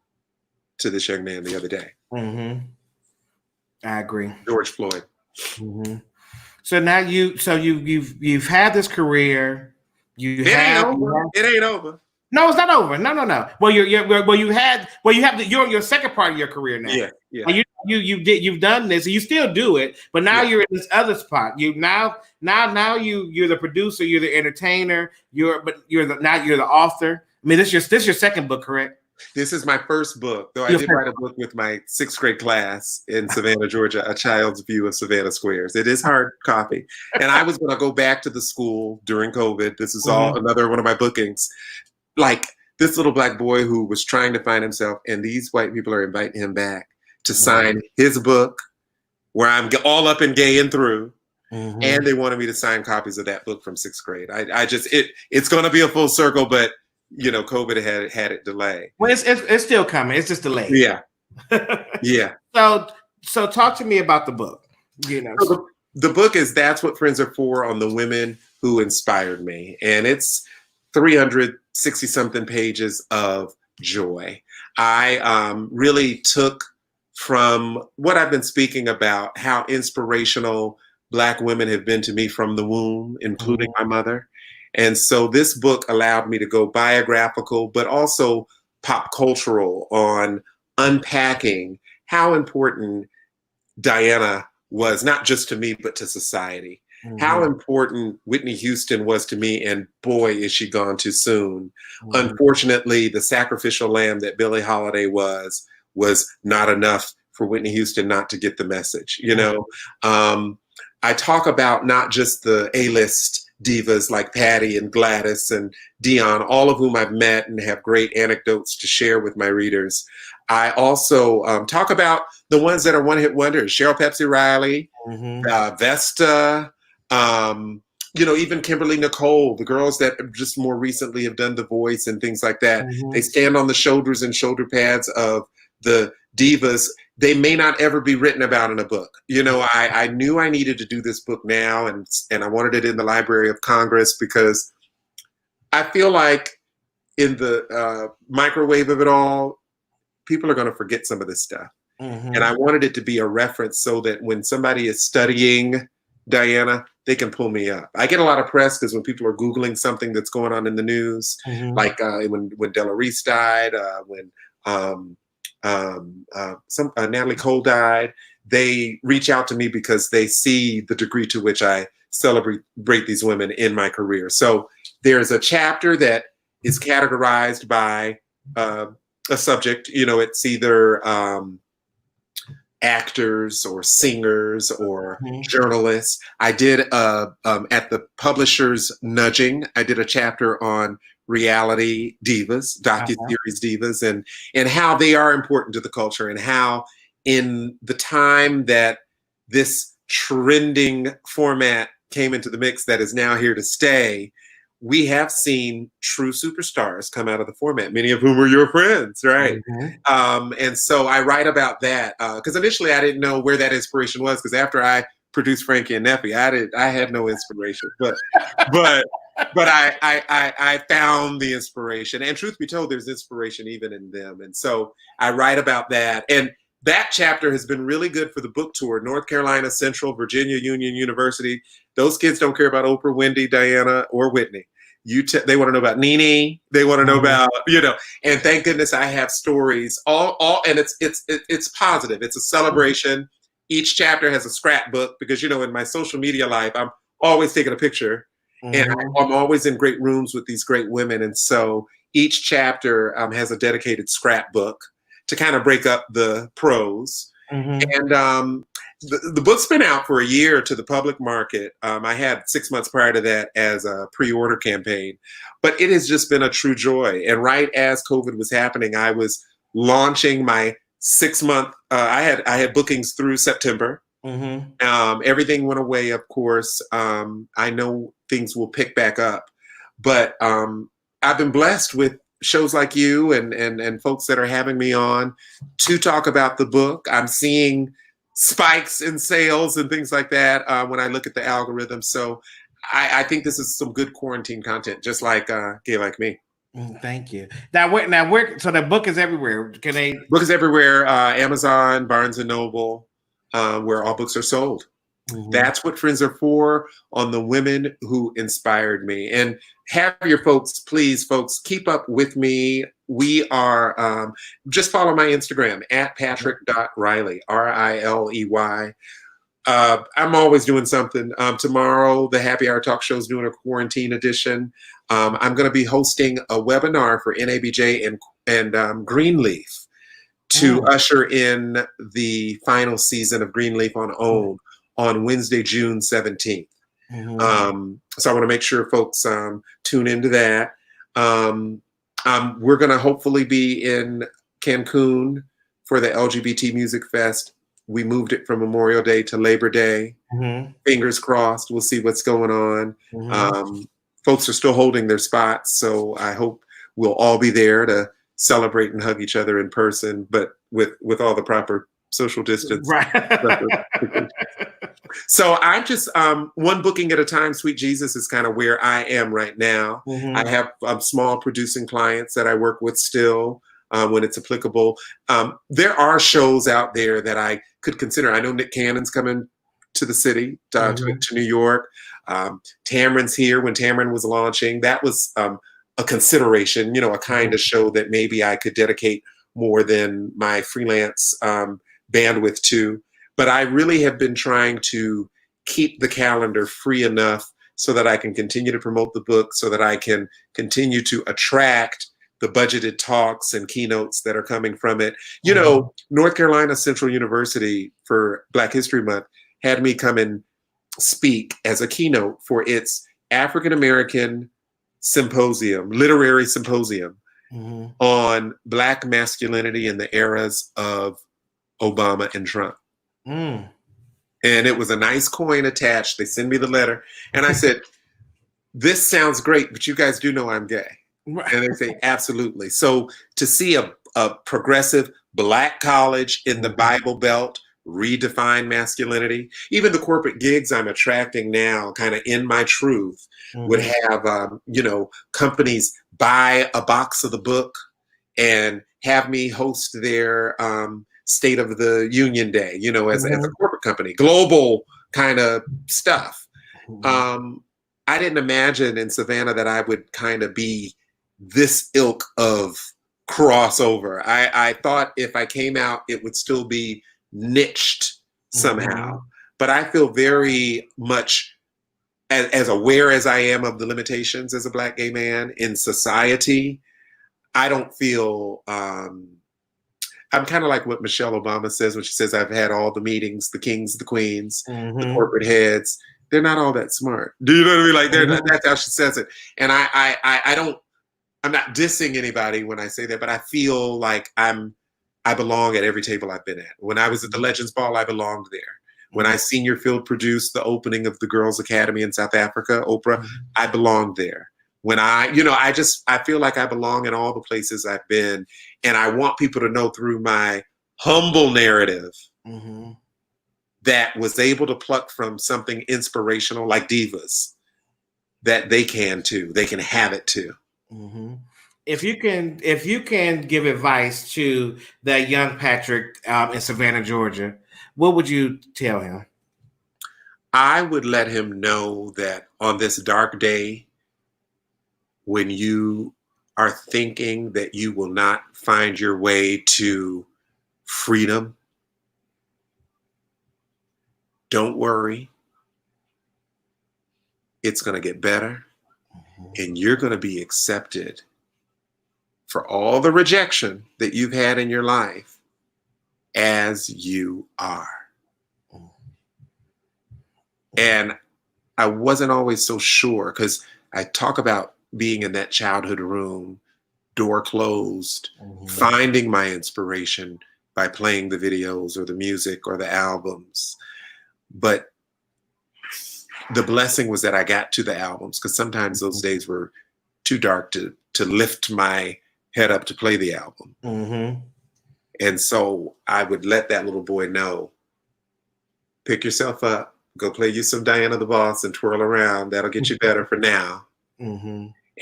to this young man the other day. I agree. George Floyd. So now you've had this career. It ain't over. No, it's not over. No. Well, you have your second part of your career now. Yeah. You've done this, and you still do it, but now you're in this other spot. You're the producer, you're the entertainer, you're the author. I mean, this is your second book, correct? This is my first book, though I did write a book with my 6th grade class in Savannah, Georgia, A Child's View of Savannah Squares. It is hard copy. And I was going to go back to the school during COVID. This is all another one of my bookings. Like this little Black boy who was trying to find himself, and these white people are inviting him back to sign his book, where I'm all up and gay and through. And they wanted me to sign copies of that book from 6th grade. It's going to be a full circle, but you know, COVID had it delay. Well, it's still coming. It's just delayed. Yeah. Yeah. So talk to me about the book. You know, so the book is That's What Friends Are For, on the women who inspired me. And it's 360 something pages of joy. I really took from what I've been speaking about, how inspirational Black women have been to me from the womb, including my mother. And so this book allowed me to go biographical, but also pop cultural, on unpacking how important Diana was, not just to me, but to society. How important Whitney Houston was to me, and boy, is she gone too soon. Unfortunately, the sacrificial lamb that Billie Holiday was not enough for Whitney Houston not to get the message. You know, I talk about not just the A-list divas like Patty and Gladys and Dion, all of whom I've met and have great anecdotes to share with my readers. I also talk about the ones that are one-hit wonders: Cheryl Pepsi Riley, Vesta, you know, even Kimberly Nicole, the girls that just more recently have done The Voice and things like that. They stand on the shoulders and shoulder pads of the divas. They may not ever be written about in a book. You know, I knew I needed to do this book now, and I wanted it in the Library of Congress, because I feel like in the microwave of it all, people are going to forget some of this stuff. And I wanted it to be a reference so that when somebody is studying Diana, they can pull me up. I get a lot of press because when people are Googling something that's going on in the news, like when Della Reese died, when Natalie Cole died, they reach out to me because they see the degree to which I celebrate these women in my career. So there's a chapter that is categorized by a subject. You know, it's either actors or singers or journalists. I did at the publisher's nudging, I did a chapter on reality divas, docuseries divas, and how they are important to the culture, and how in the time that this trending format came into the mix that is now here to stay, we have seen true superstars come out of the format, many of whom are your friends, right? And so I write about that because initially I didn't know where that inspiration was, because after I produced Frankie and Neffy, I had no inspiration, but I found the inspiration, and truth be told, there's inspiration even in them. And so I write about that, and that chapter has been really good for the book tour. North Carolina Central, Virginia Union University. Those kids don't care about Oprah, Wendy, Diana, or Whitney. They want to know about Nene. They want to know about, and thank goodness I have stories and it's positive. It's a celebration. Each chapter has a scrapbook because, in my social media life, I'm always taking a picture and I'm always in great rooms with these great women. And so each chapter has a dedicated scrapbook to kind of break up the prose. And the book's been out for a year to the public market. I had 6 months prior to that as a pre-order campaign, but it has just been a true joy. And right as COVID was happening, I was launching my 6-month, I had bookings through September. Everything went away, of course. I know things will pick back up, but I've been blessed with shows like you and folks that are having me on to talk about the book. I'm seeing spikes in sales and things like that when I look at the algorithm. So I think this is some good quarantine content, just like Gay Like Me. Thank you. Now, so the book is everywhere. Book is everywhere. Amazon, Barnes and Noble, where all books are sold. That's what friends are for, on the women who inspired me. And have your please, folks, keep up with me. We are, just follow my Instagram at patrick.riley, Riley. I'm always doing something. Tomorrow, the Happy Hour Talk Show is doing a quarantine edition. I'm going to be hosting a webinar for NABJ and Greenleaf to usher in the final season of Greenleaf on OWN on Wednesday, June 17th. So I want to make sure folks tune into that. We're going to hopefully be in Cancun for the LGBT Music Fest. We moved it from Memorial Day to Labor Day. Fingers crossed. We'll see what's going on. Folks are still holding their spots, so I hope we'll all be there to celebrate and hug each other in person, but with all the proper social distance. So I'm just one booking at a time. Sweet Jesus is kind of where I am right now. I have small producing clients that I work with still when it's applicable. There are shows out there that I could consider. I know Nick Cannon's coming to the city, to New York. Tamron's here when Tamron was launching. That was a consideration, a kind of show that maybe I could dedicate more than my freelance bandwidth to. But I really have been trying to keep the calendar free enough so that I can continue to promote the book, so that I can continue to attract the budgeted talks and keynotes that are coming from it. North Carolina Central University for Black History Month had me come and speak as a keynote for its African American symposium, literary symposium on Black masculinity in the eras of Obama and Trump. And it was a nice coin attached. They send me the letter. And I said, this sounds great, but you guys do know I'm gay. And they say, absolutely. So to see a progressive Black college in the Bible Belt redefine masculinity, even the corporate gigs I'm attracting now, kind of in my truth, would have, companies buy a box of the book and have me host their State of the Union Day, as a corporate company, global kind of stuff. I didn't imagine in Savannah that I would kind of be this ilk of crossover. I thought if I came out, it would still be niched somehow. But I feel very much as aware as I am of the limitations as a Black gay man in society. I don't feel I'm kind of like what Michelle Obama says when she says, I've had all the meetings, the kings, the queens, the corporate heads. They're not all that smart. Do you know what I mean? Like they're not, that's how she says it. And I'm not dissing anybody when I say that, but I feel like I belong at every table I've been at. When I was at the Legends Ball, I belonged there. When I senior field produced the opening of the Girls Academy in South Africa, Oprah, I belonged there. When I feel like I belong in all the places I've been. And I want people to know through my humble narrative that was able to pluck from something inspirational like Divas, that they can too. They can have it too. If you can give advice to that young Patrick in Savannah, Georgia, what would you tell him? I would let him know that on this dark day, when you are thinking that you will not find your way to freedom, don't worry. It's going to get better, and you're going to be accepted for all the rejection that you've had in your life as you are. And I wasn't always so sure, because I talk about being in that childhood room, door closed, finding my inspiration by playing the videos or the music or the albums. But the blessing was that I got to the albums, because sometimes those days were too dark to lift my head up to play the album. And so I would let that little boy know, pick yourself up, go play you some Diana the Boss and twirl around. That'll get you better for now.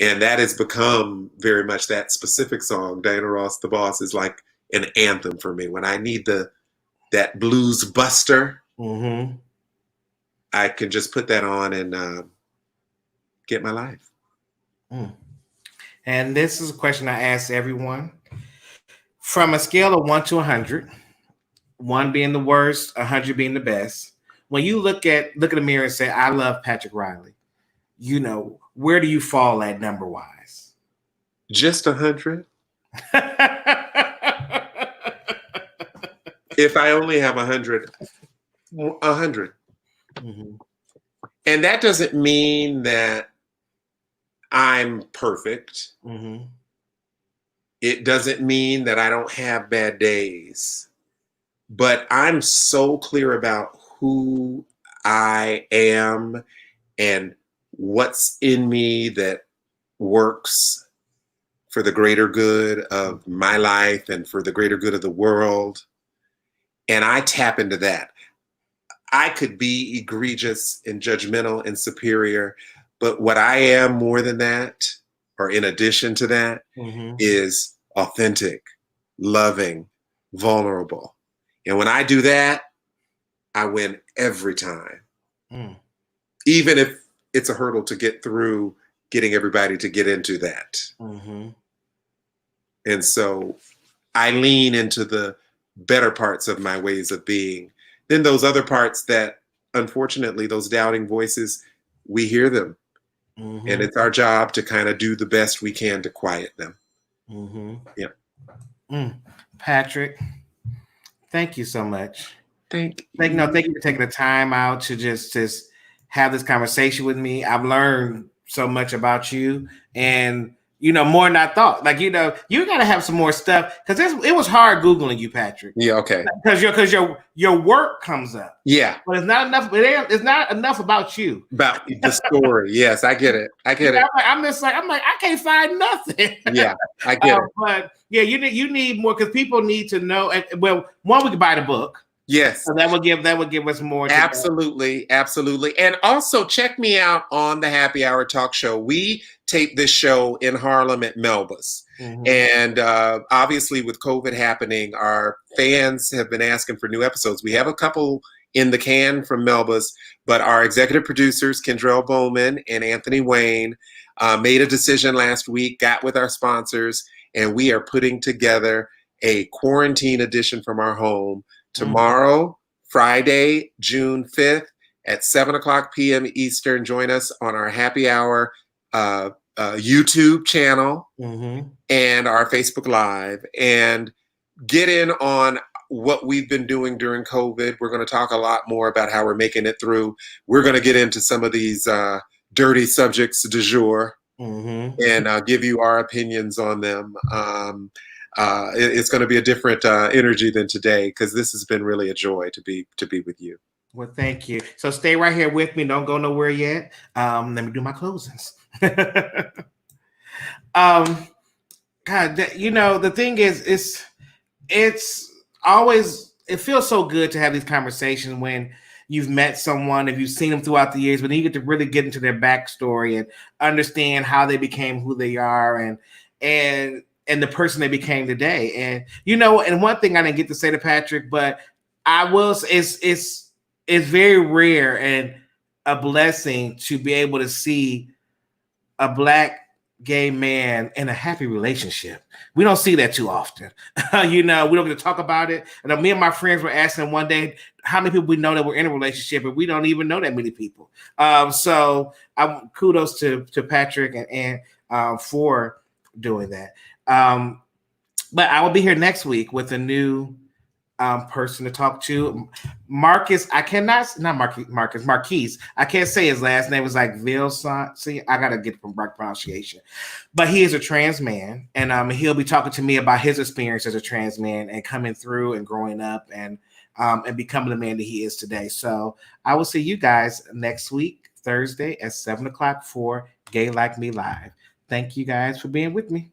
And that has become very much that specific song. Diana Ross the Boss is like an anthem for me. When I need that blues buster, I can just put that on and get my life. And this is a question I ask everyone. From a scale of 1 to 100, 1 being the worst, 100 being the best, when you look at the mirror and say, I love Patrick Riley, where do you fall at number-wise? Just 100. If I only have 100, 100. And that doesn't mean that I'm perfect. It doesn't mean that I don't have bad days. But I'm so clear about who I am and what's in me that works for the greater good of my life and for the greater good of the world. And I tap into that. I could be egregious and judgmental and superior, but what I am more than that, or in addition to that, is authentic, loving, vulnerable. And when I do that, I win every time. Even if it's a hurdle to get through getting everybody to get into that. And so I lean into the better parts of my ways of being. Then those other parts that, unfortunately, those doubting voices, we hear them. And it's our job to kind of do the best we can to quiet them. Patrick, thank you so much. Thank you for taking the time out to just have this conversation with me. I've learned so much about you, and more than I thought. Like, you got to have some more stuff, because it was hard Googling you, Patrick. Yeah, okay. Because your work comes up. Yeah, but it's not enough. It's not enough about you. About the story. Yes, I get it. I can't find nothing. Yeah, I get it. But yeah, you need more, because people need to know. Well, one, we can buy the book. Yes. So that would give us more. Absolutely. And also check me out on the Happy Hour Talk Show. We tape this show in Harlem at Melba's. And obviously with COVID happening, our fans have been asking for new episodes. We have a couple in the can from Melba's, but our executive producers, Kendrell Bowman and Anthony Wayne, made a decision last week, got with our sponsors, and we are putting together a quarantine edition from our home. Tomorrow, Friday, June 5th at 7:00 p.m. Eastern. Join us on our Happy Hour YouTube channel and our Facebook Live. And get in on what we've been doing during COVID. We're going to talk a lot more about how we're making it through. We're going to get into some of these dirty subjects du jour, and give you our opinions on them. It's going to be a different energy than today, because this has been really a joy to be with you. Well, thank you. So stay right here with me. Don't go nowhere yet. Let me do my closings. God, the thing is, it's always, it feels so good to have these conversations when you've met someone, if you've seen them throughout the years, but then you get to really get into their backstory and understand how they became who they are and the person they became today. And and one thing I didn't get to say to Patrick, but I will say it's very rare and a blessing to be able to see a Black gay man in a happy relationship. We don't see that too often. We don't get to talk about it. And me and my friends were asking one day how many people we know that were in a relationship, and we don't even know that many people. So kudos to Patrick and for doing that. But I will be here next week with a new person to talk to. Marquise. I can't say his last name. Is like Vilson. See, I gotta get from right pronunciation. But he is a trans man, and he'll be talking to me about his experience as a trans man and coming through and growing up and becoming the man that he is today. So I will see you guys next week, Thursday at 7:00 for Gay Like Me Live. Thank you guys for being with me.